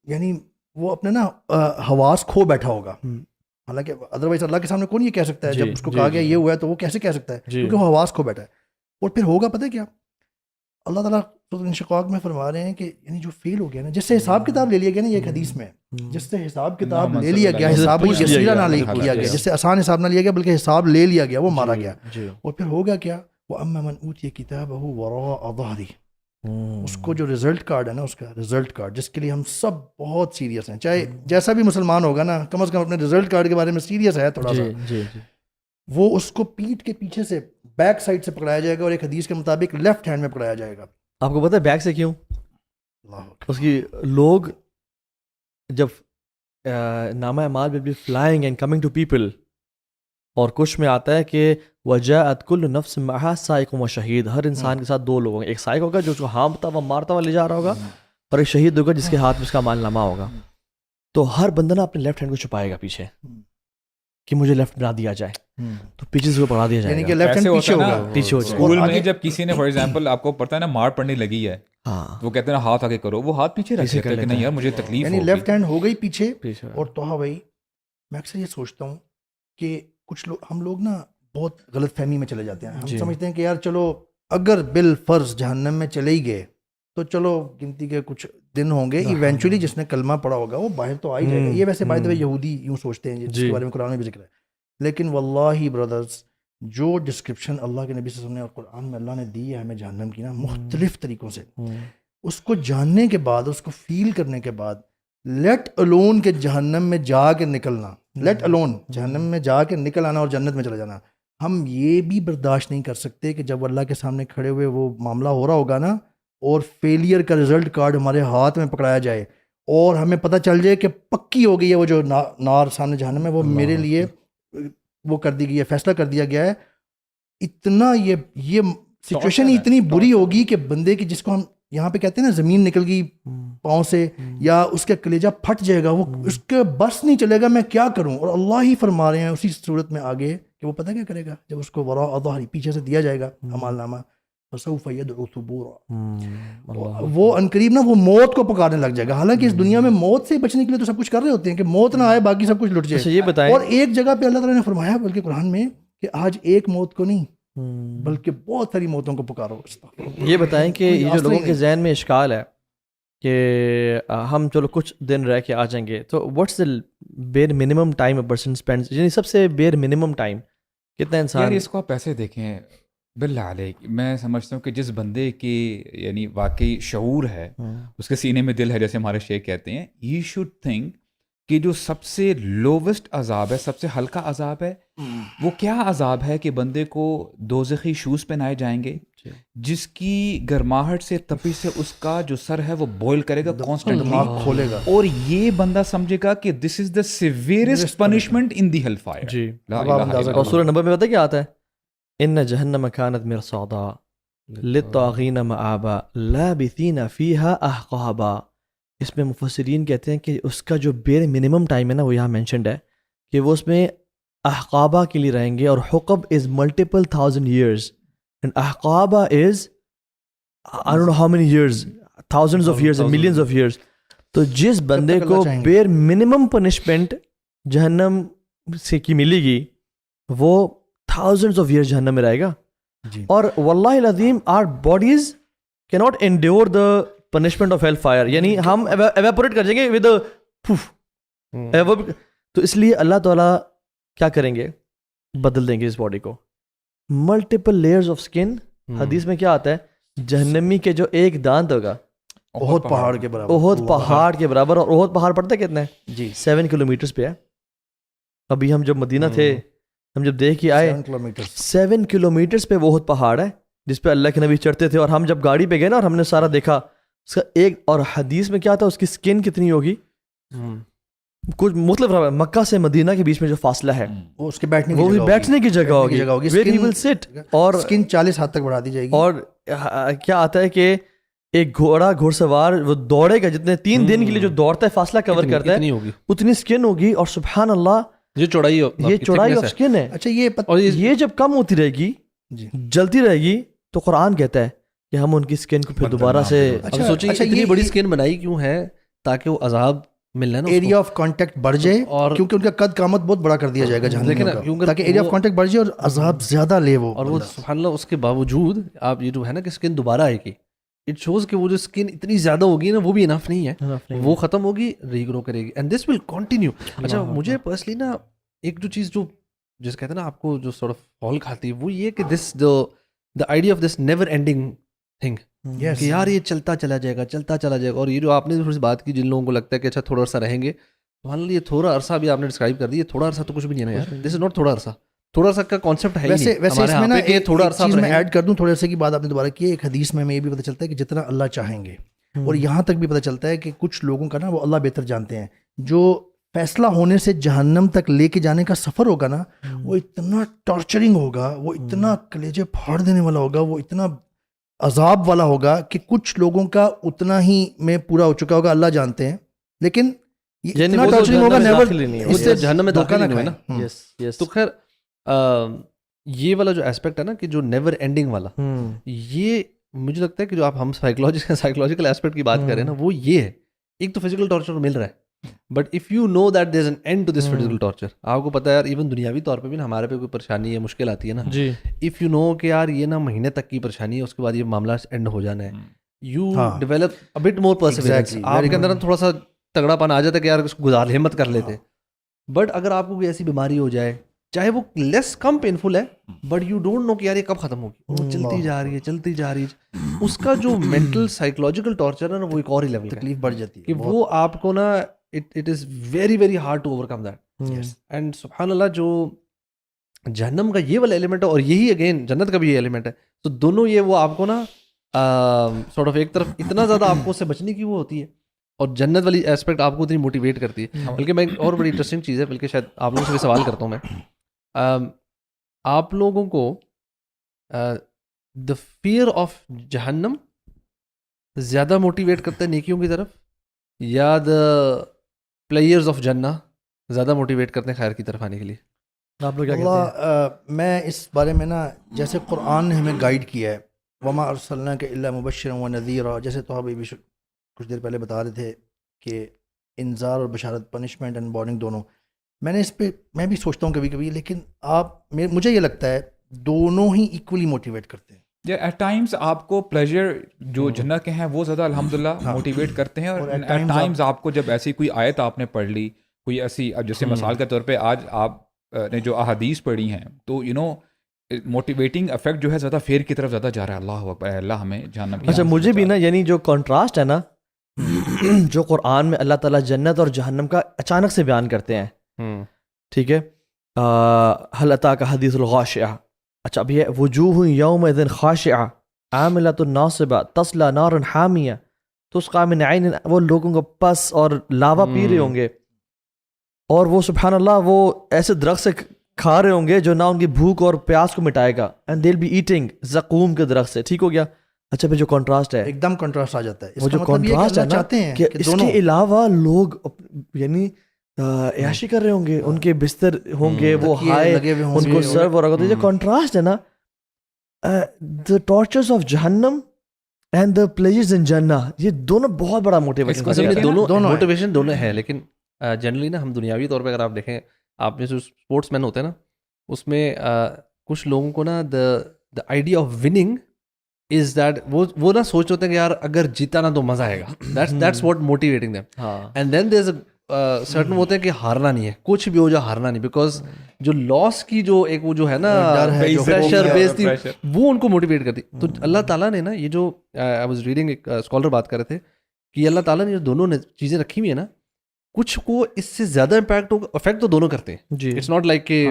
یعنی وہ اپنے نا حواس کھو بیٹھا ہوگا. حالانکہ ادروائز اللہ کے سامنے کون یہ کہہ سکتا ہے، جب اس کو کہا گیا یہ ہوا ہے تو وہ کیسے کہہ سکتا ہے، کیونکہ وہ حواس کھو بیٹھا ہے. اور پھر ہوگا پتہ ہے کیا، اللہ تعالیٰ انشقاق میں فرما رہے ہیں کہ یعنی جو فیل ہو گیا نا، جس سے حساب کتاب لے لیا گیا نا، یہ ایک حدیث میں جس سے حساب کتاب لے لیا گیا، حساب یسیرہ نہ لیا گیا، جس سے آسان حساب نہ لیا گیا بلکہ حساب لے لیا گیا، وہ مارا گیا. اور پھر ہوگا کیا، وَأَمَّا مَنْ أُوتِيَ كِتَابَهُ وَرَاءَ ظَهْرِهِ، اس کو جو رزلٹ کارڈ ہے نا، اس کا رزلٹ کارڈ جس کے لیے ہم سب بہت سیریس ہیں، چاہے جیسا بھی مسلمان ہوگا نا، کم از کم اپنے رزلٹ کارڈ کے بارے میں سیریس ہے تھوڑا سا، وہ اس کو پیٹھ کے پیچھے سے بیک سائڈ سے پکڑایا جائے گا، اور ایک حدیث کے مطابق لیفٹ ہینڈ میں پکڑایا جائے گا. آپ کو پتہ ہے بیک سے کیوں؟ اس کی لوگ جب نامہ اعمال will be flying and coming to people, اور کچھ میں آتا ہے کہ وجاءت کل نفس معہا سائق و شہید، ہر انسان کے ساتھ دو لوگ ہوں گے، ایک سائق ہوگا جو اس کو ہانپتا ہوا مارتا ہوا لے جا رہا ہوگا، اور ایک شہید ہوگا جس کے ہاتھ میں اس کا مال نامہ ہوگا. تو ہر بندہ نا اپنے لیفٹ ہینڈ کو چھپائے گا پیچھے کہ مجھے لیفٹ بنا دیا جائے، تو پیچھے سے پکڑا دیا جائے گا، یعنی کہ لیفٹ ہینڈ پیچھے ہوگا. پیچھے ہو جائے. اسکول میں جب کسی نے فار ایگزامپل آپ کو پتہ ہے نا مار پڑنے لگی ہے، وہ کہتے ہیں ہاتھ آگے کرو، وہ ہاتھ پیچھے رکھ لیتا ہے کہ نہیں یار مجھے تکلیف یعنی ہوگی. لیفٹ ہینڈ ہو گئی پیچھے. اور توہا بھائی، میں اکثر یہ سوچتا ہوں کہ کچھ لوگ، ہم لوگ نا بہت غلط فہمی میں چلے جاتے ہیں. ہم سمجھتے ہیں کہ یار چلو اگر بالفرض جہنم میں چلے ہی گئے تو چلو گنتی کے کچھ دن ہوں گے، ایونچولی جس نے کلمہ پڑھا ہوگا وہ باہر تو آ ہی جائے گا. یہ ویسے بائی دا وے یہودی یوں سوچتے ہیں، جس کے بارے میں قرآن میں بھی ذکر ہے. لیکن واللہ برادرز، جو ڈسکرپشن اللہ کے نبی صلی اللہ علیہ وسلم نے اور قرآن میں اللہ نے دی ہے ہمیں جہنم کی نا مختلف طریقوں سے, اس کو جاننے کے بعد, اس کو فیل کرنے کے بعد, لیٹ الون کے جہنم میں جا کے نکلنا, لیٹ الون جہنم میں جا کے نکل آنا اور جنت میں چلا جانا, ہم یہ بھی برداشت نہیں کر سکتے کہ جب اللہ کے سامنے کھڑے ہوئے وہ معاملہ ہو رہا ہوگا نا اور فیلئر کا رزلٹ کارڈ ہمارے ہاتھ میں پکڑایا جائے اور ہمیں پتہ چل جائے کہ پکی ہو گئی ہے وہ جو نار سامنے جہنم ہے وہ میرے لیے وہ کر دی گئی ہے, فیصلہ کر دیا گیا ہے. اتنا یہ سچویشن اتنی بری ہوگی کہ بندے کی, جس کو ہم یہاں پہ کہتے ہیں نا زمین نکل گئی پاؤں سے یا اس کا کلیجہ پھٹ جائے گا, وہ اس کے بس نہیں چلے گا میں کیا کروں. اور اللہ ہی فرما رہے ہیں اسی صورت میں آگے کہ وہ پتہ کیا کرے گا جب اس کو وراء ظہری پیچھے سے دیا جائے گا اعمال نامہ, فسوف يدعو ثبورا, وہ عنقریب نا وہ موت کو پکارنے لگ جائے گا. حالانکہ اس دنیا میں موت سے بچنے کے لیے تو سب کچھ کر رہے ہوتے ہیں کہ موت نہ آئے باقی سب کچھ لٹ جائے. یہ بتائیں, اور ایک جگہ پہ اللہ تعالیٰ نے فرمایا بلکہ قرآن میں کہ آج ایک موت کو نہیں بلکہ بہت ساری موتوں کو پکارو. یہ بتائیں کہ یہ جو لوگوں کے ذہن میں اشکال ہے کہ ہم چلو کچھ دن رہ کے آ جائیں گے, تو واٹس دا بیر minimum time a person spend, یعنی سب سے بیر منیمم ٹائم کتنا انسان. اس کو آپ ایسے دیکھیں باللہ علیک, میں سمجھتا ہوں کہ جس بندے کی یعنی واقعی شعور ہے, اس کے سینے میں دل ہے جیسے ہمارے شیخ کہتے ہیں, ہی شوڈ تھنک کہ جو سب سے لووسٹ عذاب ہے, سب سے ہلکا عذاب ہے, وہ کیا عذاب ہے کہ بندے کو دوزخی شوز پہنائے جائیں گے جس کی گرماہٹ سے تپش سے اس کا جو سر ہے وہ بوائل کرے گا کانسٹنٹلی, کھولے گا, اور یہ بندہ سمجھے گا کہ this is the severest punishment in the hell fire. جی, لا الہ الا اللہ. اور سورہ نمبر میں پتہ کیا آتا ہے, ان جہنم کانت مرصادا للطاغین مآبا لابثین فیہا احقابا. اس میں مفسرین کہتے ہیں کہ اس کا جو بیر منیمم ٹائم ہے نا وہ یہاں مینشنڈ ہے کہ وہ اس میں احقابہ کے لیے رہیں گے, اور حقب از ملٹیپل 1000 years and احقابہ is I don't know how many years, thousands of years and millions of years. تو جس بندے کو بیر منیمم پنشمنٹ جہنم سے کی ملے گی وہ thousands of years جہنم میں رہے گا. اور واللہ العظیم our bodies cannot endure the punishment of hell fire, یعنی ہم evaporate کر جائیں گے with a poof. تو اس لیے اللہ تعالیٰ کیا کریں گے, بدل دیں گے اس باڈی کو. ملٹیپل لیئرز آف اسکن, حدیث میں کیا آتا ہے, جہنمی کے جو ایک دانت ہوگا احد پہاڑ کے برابر, احد پہاڑ کے برابر. اور احد پہاڑ پڑتا ہے کتنا ہے جی 7 کلومیٹرز پہ ہے. ابھی ہم جب مدینہ تھے ہم جب دیکھ کے آئے 7 کلومیٹرز پہ وہ احد پہاڑ ہے جس پہ اللہ کے نبی چڑھتے تھے. اور ہم جب گاڑی پہ گئے نا اور ہم نے سارا دیکھا اس کا ایک, اور حدیث میں کیا تھا اس کی اسکن کتنی ہوگی, کچھ مختلف ہے. مکہ سے مدینہ کے بیچ میں جو فاصلہ ہے وہ اس کے بیٹھنے کی جگہ ہوگی where he will sit, اور اسکن 40 ہاتھ تک بڑھا دی جائے گی. اور کیا آتا ہے کہ ایک گھوڑا گھوڑ سوار وہ دوڑے گا جتنے 3 دن کے لیے جو دوڑتا ہے فاصلہ کور کرتا ہے اتنی اسکن ہوگی. اور سبحان اللہ یہ چوڑائی آف اسکن ہے. اچھا یہ جب کم ہوتی رہے گی جلتی رہے گی تو قرآن کہتا ہے کہ ہم ان کی اسکن کو پھر دوبارہ سے. اب سوچیں اتنی بڑی اسکن بنائی کیوں ہے, تاکہ وہ عذاب ملنا نا, ایریا آف کانٹیکٹ بڑھ جائے, اور کیونکہ ان کا قد قامت بہت بڑا کر دیا جائے گا جہنم کا, تاکہ ایریا آف کانٹیکٹ بڑھ جائے اور عذاب زیادہ لے وہ. اور وہ سبحان اللہ اس کے باوجود آپ یہ جو ہے نا کہ اسکن دوبارہ آئے گی, اٹ شوز کہ وہ جو اسکن اتنی زیادہ ہوگی نا وہ بھی انف نہیں ہے, وہ ختم ہوگی ریگرو کرے گی, اینڈ دس ول کنٹینیو. اچھا مجھے پرسنلی نا ایک جو چیز جو جس کہتے ہیں نا آپ کو جو سورٹ آف ہال کھاتی ہے وہ یہ کہ this the idea of this never ending thing, کہ یار یہ چلتا چلا جائے گا. اور یہ جو آپ نے تھوڑی سی بات کی جن لوگوں کو لگتا ہے کہ اچھا تھوڑا عرصہ رہیں گے, سبحان اللہ یہ تھوڑا عرصہ بھی آپ نے ڈسکرائب کر دی, یہ تھوڑا عرصہ تو کچھ بھی نہیں ہے نا یار, دس از ناٹ تھوڑا عرصہ. تھوڑا عرصہ کا کانسیپٹ ہے ویسے اس میں نا ایک چیز میں ایڈ کر دوں, تھوڑے عرصے کی بات آپ نے دوبارہ کی. ایک حدیث میں یہ بھی پتہ چلتا ہے کہ جتنا اللہ چاہیں گے, اور یہاں تک بھی پتہ چلتا ہے کہ کچھ لوگوں کا نا وہ اللہ بہتر جانتے ہیں, جو فیصلہ ہونے سے جہنم تک لے کے جانے کا سفر ہوگا نا وہ اتنا ٹارچرنگ ہوگا, وہ اتنا کلیجے پھاڑ دینے والا ہوگا, وہ اتنا عذاب والا ہوگا کہ کچھ لوگوں کا اتنا ہی میں پورا ہو چکا ہوگا, اللہ جانتے ہیں. لیکن اتنا ٹارچرنگ ہوگا نیور, اس سے جہنم میں دھوکہ داخل نہ نہیں ہوئے نا. تو خیر یہ والا جو اسپیکٹ ہے نا کہ جو نیور اینڈنگ والا, یہ مجھے لگتا ہے کہ جو آپ ہم سائیکولوجیکل اسپیکٹ کی بات کر رہے ہیں نا وہ یہ ہے. ایک تو فزیکل ٹارچر مل رہا ہے, but if you know that there is an end to this physical torture, آپ کو پتا ہے یار ایون دنیاوی طور پہ بھی نا ہمارے پہ کوئی پریشانی ہے, مشکل آتی ہے نا, اف یو نو کہ یار یہ نا مہینے تک کی پریشانی ہے, اس کے بعد یہ معاملہ اینڈ ہو جانا ہے, you develop a but more perseverance. آپ کے اندر تھوڑا سا تگڑا پن آ جاتا ہے کہ یار اس کو گزار ہمت کر لیتے. بٹ اگر آپ کو کوئی ایسی بیماری ہو جائے چاہے وہ لیس کم پینفل ہے بٹ یو ڈونٹ نو کہ یار یہ کب ختم ہوگی, وہ چلتی جا رہی ہے چلتی جا رہی ہے. اس کا جو مینٹل سائیکولوجیکل ٹارچر ہے نا وہ ایک اور ہی لیول کا تکلیف بڑھ جاتی ہے کہ وہ آپ کو نا it is very very hard to overcome that. And سبحان اللہ جو جہنم کا یہ والا ایلیمنٹ ہے اور یہی اگین جنت کا بھی یہ ایلیمنٹ ہے, تو دونوں یہ وہ آپ کو نا سارٹ آف ایک طرف اتنا زیادہ آپ کو اس سے بچنے کی وہ ہوتی ہے اور جنت والی ایسپیکٹ آپ کو اتنی موٹیویٹ کرتی ہے. بلکہ میں ایک اور بڑی انٹرسٹنگ چیز ہے, بلکہ شاید آپ لوگوں سے بھی سوال کرتا ہوں میں, آپ لوگوں کو دا فیئر آف جہنم زیادہ موٹیویٹ کرتا ہے نیکیوں کی طرف, یا دا پلیئرز آف جنہ زیادہ موٹیویٹ کرتے ہیں خیر کی طرف آنے کے لیے؟ آپ لوگ کیا کہتے ہیں؟ اللہ میں اس بارے میں نا, جیسے قرآن نے ہمیں گائیڈ کیا ہے, وما ارسلناک الا مبشرا ونذیرا, جیسے تو بھی کچھ دیر پہلے بتا رہے تھے کہ انذار اور بشارت, پنشمنٹ اینڈ وارننگ دونوں. میں نے اس پہ میں بھی سوچتا ہوں کبھی کبھی, لیکن مجھے یہ لگتا ہے دونوں ہی ایکولی موٹیویٹ کرتے ہیں. ایٹ ٹائمز آپ کو پلیجر جو جنت کے ہیں وہ زیادہ الحمدللہ موٹیویٹ کرتے ہیں, اور ایٹ ٹائمز آپ کو جب ایسی کوئی آیت آپ نے پڑھ لی, کوئی ایسی, اب جیسے مثال کے طور پہ آج آپ نے جو احادیث پڑھی ہیں, تو یو نو موٹیویٹنگ افیکٹ جو ہے زیادہ فیر کی طرف زیادہ جا رہا ہے. اللہ اکبر, اللہ ہمیں جہنم کی. اچھا مجھے بھی نا یعنی جو کنٹراسٹ ہے نا جو قرآن میں اللہ تعالیٰ جنت اور جہنم کا اچانک سے بیان کرتے ہیں, ٹھیک ہے, حل اتاک حدیث الغاشیہ, اچھا اب یہ وجوہ یومئذ خاشعہ عاملۃ ناصبہ تصلی نارا حامیہ, تسقیٰ من عین, وہ لوگوں کو پس اور لاوا پی رہے ہوں گے, اور وہ سبحان اللہ وہ ایسے درخت سے کھا رہے ہوں گے جو نہ ان کی بھوک اور پیاس کو مٹائے گا, and they will be eating زقوم کے درخت سے. ٹھیک ہو گیا. اچھا پھر جو کنٹراسٹ ہے, ایک دم کنٹراسٹ آ جاتا ہے. وہ جو کنٹراسٹ ہے نا چاہتے ہیں کہ اس کے علاوہ لوگ یعنی عیاشی کر رہے ہوں گے, ان کے بستر ہوں گے وہ ہائے, ان کو سرو ہو رہا ہوگا. تو جو کنٹراسٹ ہے نا, the tortures of جہنم and the pleasures in جنہ, یہ دونوں بہت بڑا موٹیویشن. دونوں موٹیویشن دونوں ہے, لیکن جنرلی نا ہم دنیاوی طور پہ اگر آپ دیکھیں, آپ نے جو اسپورٹس مین ہوتے ہیں نا, اس میں کچھ لوگوں کو نا دا idea of winning is that وہ نا سوچ ہوتے ہیں کہ یار اگر جیتا نا تو مزہ آئے گا, that's what motivating them. And then there is certain ہوتے ہیں کہ ہارنا نہیں ہے, کچھ بھی ہو جائے ہارنا نہیں, بیکاز جو لاس کی جو ایک وہ جو ہے نا پریشر بیسڈ وہ ان کو موٹیویٹ کرتی. تو اللہ تعالیٰ نے نا یہ جو آئی واز ریڈنگ, ایک اسکالر بات کر رہے تھے کہ اللہ تعالیٰ نے جو دونوں چیزیں رکھی ہوئی ہیں نا, کچھ کو اس سے زیادہ امپیکٹ افیکٹ تو دونوں کرتے ہیں. جی اٹس ناٹ لائک کہ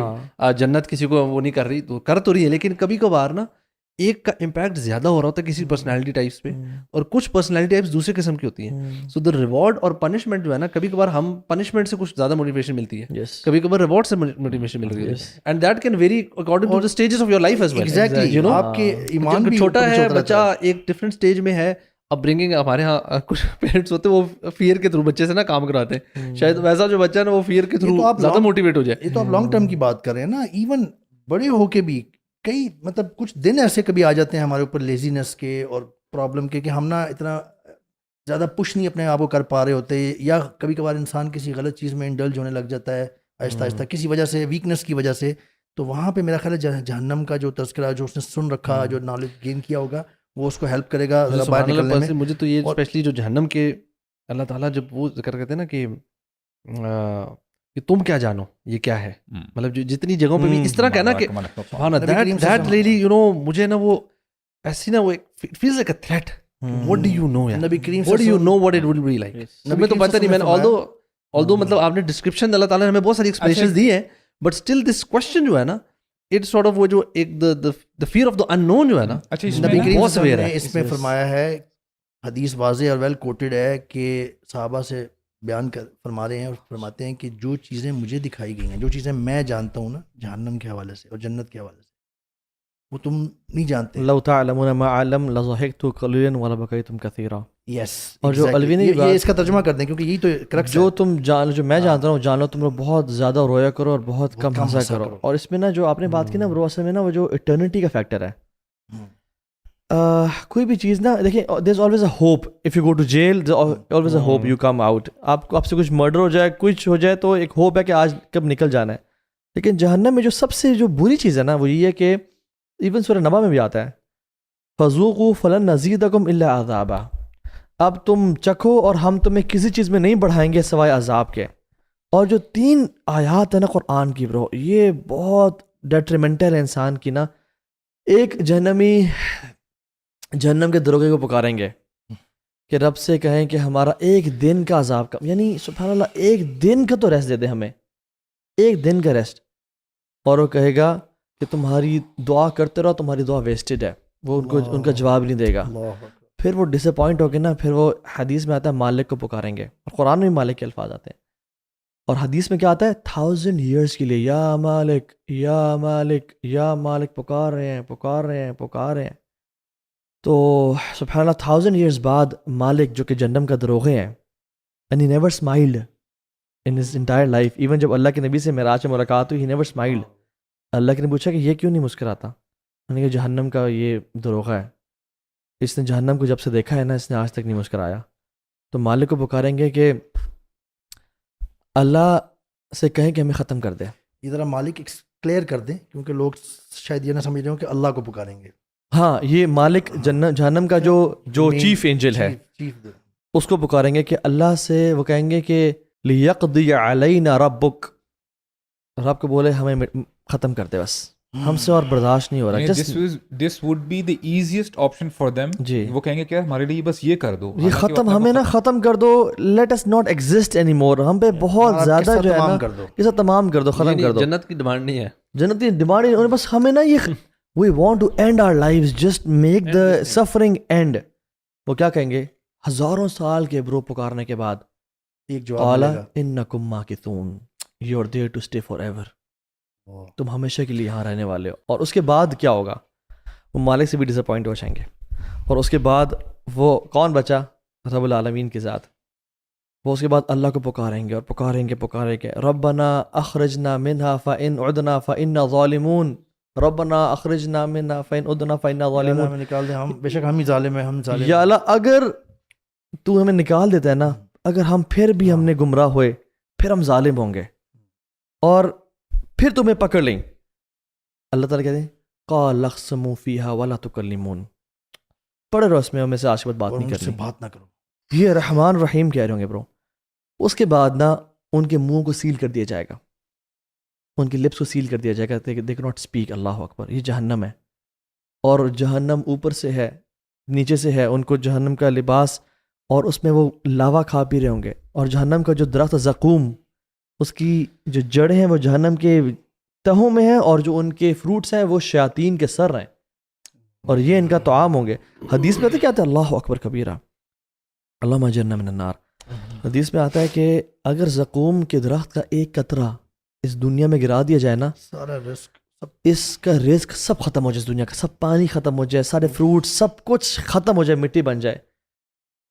جنت کسی کو وہ نہیں کر رہی, تو کر تو رہی ہے, لیکن کبھی کبھار نا ایک کا امپیکٹ زیادہ ہو رہا ہوتا ہے کسی پرسنالٹی ٹائپس پہ, اور کچھ پرسنالٹی ٹائپس دوسرے قسم کی ہوتی ہیں. سو دا ریوارڈ اور پنشمنٹ جو ہے نا, کبھی کبھار ہم پنشمنٹ سے کچھ زیادہ موٹیویشن ملتی ہے, کبھی کبھار ریوارڈ سے موٹیویشن مل رہی ہے, and that can vary according to the stages of your life as well. Exactly, you know آپ کے ایمان بھی چھوٹا ہے بچہ, ایک ڈفرینٹ اسٹیج میں ہے. اب برنگنگ, ہمارے یہاں کچھ پیرنٹس ہوتے ہیں وہ فیئر کے تھرو بچے سے نا کام کراتے ہیں, شاید ویسا جو بچہ ہے نا وہ فیئر کے تھرو زیادہ موٹیویٹ ہو جائے. یہ تو آپ لانگ ٹرم کی بات کر رہے ہیں نا, ایون بڑے ہو کے بھی کئی مطلب کچھ دن ایسے کبھی آ جاتے ہیں ہمارے اوپر لیزینس کے اور پرابلم کے, کہ ہم نا اتنا زیادہ پش نہیں اپنے آپ کو کر پا رہے ہوتے, یا کبھی کبھار انسان کسی غلط چیز میں انڈلج ہونے لگ جاتا ہے آہستہ آہستہ کسی وجہ سے, ویکنس کی وجہ سے. تو وہاں پہ میرا خیال ہے جہنم کا جو تذکرہ جو اس نے سن رکھا, جو نالج گین کیا ہوگا, وہ اس کو ہیلپ کرے گا باہر نکلنے میں. مجھے تو یہ اسپیشلی جو جہنم کے اللہ تعالیٰ جب وہ ذکر کرتے ہیں نا کہ تم کیا جانو یہ کیا ہے, مطلب جو جتنی جگہوں پہ بھی اس طرح کہنا کہ دیٹ ریئلی یو نو, مجھے نا وہ ایسی نا وہ feels like a threat. What do you know, نبی کریم what do you know what it will be like. ہمیں تو پتہ نہیں, میں نے although مطلب آپ نے ڈسکرپشن اللہ تعالیٰ نے ہمیں بہت ساری ایکسپلینیشنز دی ہیں, بٹ اسٹل دس کوسچن جو ہے نا, اٹس سارٹ آف وہ جو ایک دا فیئر آف دا ان نون جو ہے نا, نبی کریم صلی اللہ علیہ وسلم نے اس میں فرمایا ہے, حدیث واضح اور ویل کوٹڈ ہے, کہ صحابہ سے بیان فرما رہے ہیں اور فرماتے ہیں کہ جو چیزیں مجھے دکھائی گئی ہیں, جو چیزیں میں جانتا ہوں نا جہنم کے حوالے سے اور جنت کے حوالے سے, وہ تم نہیں جانتے. لو تعلمون ما اعلم لضحكتم قليلا ولبكيتم كثيرا. یس, اور جو الوی نے یہ اس کا ترجمہ کر دیں, کیونکہ یہی تو کرکس جو تم جان, جو میں جانتا ہوں جان لو, تم لوگ بہت زیادہ رویا کرو اور بہت کم ہنسا کرو. اور اس میں نا جو آپ نے بات کی نا, وہ اصل میں نا وہ جو اٹرنیٹی کا فیکٹر ہے. کوئی بھی چیز نا دیکھیں, there is always a hope, if you go to jail always a hope you come out. آپ سے کچھ مرڈر ہو جائے, کچھ ہو جائے, تو ایک ہوپ ہے کہ آج کب نکل جانا ہے. لیکن جہنم میں جو سب سے جو بری چیز ہے نا, وہ یہ ہے کہ ایون سورہ نبا میں بھی آتا ہے, فذوقوا فلن نزیدکم الا عذابا, اب تم چکھو اور ہم تمہیں کسی چیز میں نہیں بڑھائیں گے سوائے عذاب کے. اور جو 3 آیات ہیں نا قرآن کی برو، یہ بہت ڈیٹریمنٹل ہے انسان کی نا. ایک جہنمی جہنم کے دروگے کو پکاریں گے کہ رب سے کہیں کہ ہمارا ایک دن کا عذاب کا، یعنی سبحان اللہ ایک دن کا تو ریسٹ دے دے ہمیں، ایک دن کا ریسٹ. اور وہ کہے گا کہ تمہاری دعا کرتے رہو، تمہاری دعا ویسٹڈ ہے. وہ ان کا جواب نہیں دے گا. پھر وہ ڈس اپوائنٹ ہو کے نا، پھر وہ حدیث میں آتا ہے مالک کو پکاریں گے، اور قرآن میں مالک کے الفاظ آتے ہیں. اور حدیث میں کیا آتا ہے 1000 ایئرس کے لیے یا مالک یا مالک یا مالک پکار رہے ہیں پکار رہے ہیں پکار رہے ہیں. تو سبحان اللہ 1000 ایئرس بعد مالک جو کہ جہنم کا دروغے ہیں، and he never smiled in his entire life. Even جب اللہ کے نبی سے معراج میں ملاقات ہوئی he never smiled. اللہ کے نے پوچھا کہ یہ کیوں نہیں مسکراتا؟ انہوں نے کہا جہنم کا یہ دروغہ ہے، اس نے جہنم کو جب سے دیکھا ہے نا اس نے آج تک نہیں مسکرایا. تو مالک کو پکاریں گے کہ اللہ سے کہیں کہ ہمیں ختم کر دے. یہ ذرا مالک کلیئر کر دیں کیونکہ لوگ شاید یہ نہ سمجھ رہے ہوں کہ اللہ کو پکاریں گے. ہاں یہ مالک جہنم کا جو چیف اینجل ہے اس کو پکاریں گے کہ اللہ سے وہ کہیں گے کہ لیقضی علینا ربک، رب کو بولے ہمیں ختم کر دے، بس ہم سے اور برداشت نہیں ہو رہا. This would be the easiest option for them. جی وہ کہیں گے کہ ہمارے لیے بس یہ کر دو، یہ ختم، ہمیں نا ختم کر دو، let us not exist any more. ہم پہ بہت زیادہ جو ہے نا یہ سب تمام کر دو، ختم کر دو. جنت کی ڈیمانڈ نہیں ہے، جنت کی ڈیمانڈ نہیں، بس ہمیں نا یہ we want to end our lives, just make the suffering end. وہ کیا کہیں گے ہزاروں سال کے برو پکارنے کے بعد؟ ایک جواب ملے گا income ماکثون، you are there to stay forever. تم ہمیشہ کے لیے یہاں رہنے والے ہو. اور اس کے بعد کیا ہوگا؟ وہ مالک سے بھی ڈس اپوائنٹ ہو جائیں گے. اور اس کے بعد وہ کون بچا؟ رب العالمین کی ذات. وہ اس کے بعد اللہ کو پکاریں گے اور پکاریں گے ربنا اخرجنا منها فإن عدنا فإنا ظالمون، ربنا اخرجنا منها فإن عدنا فإنا ظالمون. ہمیں نکال دیں، ہم بے شک ہم ہی ظالم ہیں، ہم ظالم ہیں. یا اللہ اگر تو ہمیں نکال دیتا ہے نا، اگر ہم پھر بھی ہم نے گمراہ ہوئے، پھر ہم ظالم ہوں گے اور پھر تمہیں پکڑ لیں. اللہ تعالیٰ کہتے ہیں قال اخصموا فيها ولا تكلمون، پڑھے رہو اس میں، ہمیں سے آج کے بعد بات اور نہیں مجھ سے کرنی. بات نہ کرو. یہ رحمان رحیم کہہ رہے ہوں گے برو. اس کے بعد نا ان کے منہ کو سیل کر دیا جائے گا، ان کے لپس کو سیل کر دیا جائے گا، دے ناٹ اسپیک. اللہ اکبر. یہ جہنم ہے، اور جہنم اوپر سے ہے نیچے سے ہے، ان کو جہنم کا لباس، اور اس میں وہ لاوا کھا پی رہے ہوں گے. اور جہنم کا جو درخت زقوم، اس کی جو جڑیں ہیں وہ جہنم کے تہوں میں ہیں، اور جو ان کے فروٹس ہیں وہ شیاطین کے سر ہیں، اور یہ ان کا طعام ہوں گے. حدیث میں آتا ہے کیا آتا ہے؟ اللہ اکبر کبیرہ، اللہم اجرنا من النار. حدیث میں آتا ہے کہ اگر زقوم کے درخت کا ایک قطرہ اس دنیا میں گرا دیا جائے نا، سارا رزق اس کا رزق سب ختم ہو جائے، اس دنیا کا سب پانی ختم ہو جائے، سارے فروٹ سب کچھ ختم ہو جائے، مٹی بن جائے،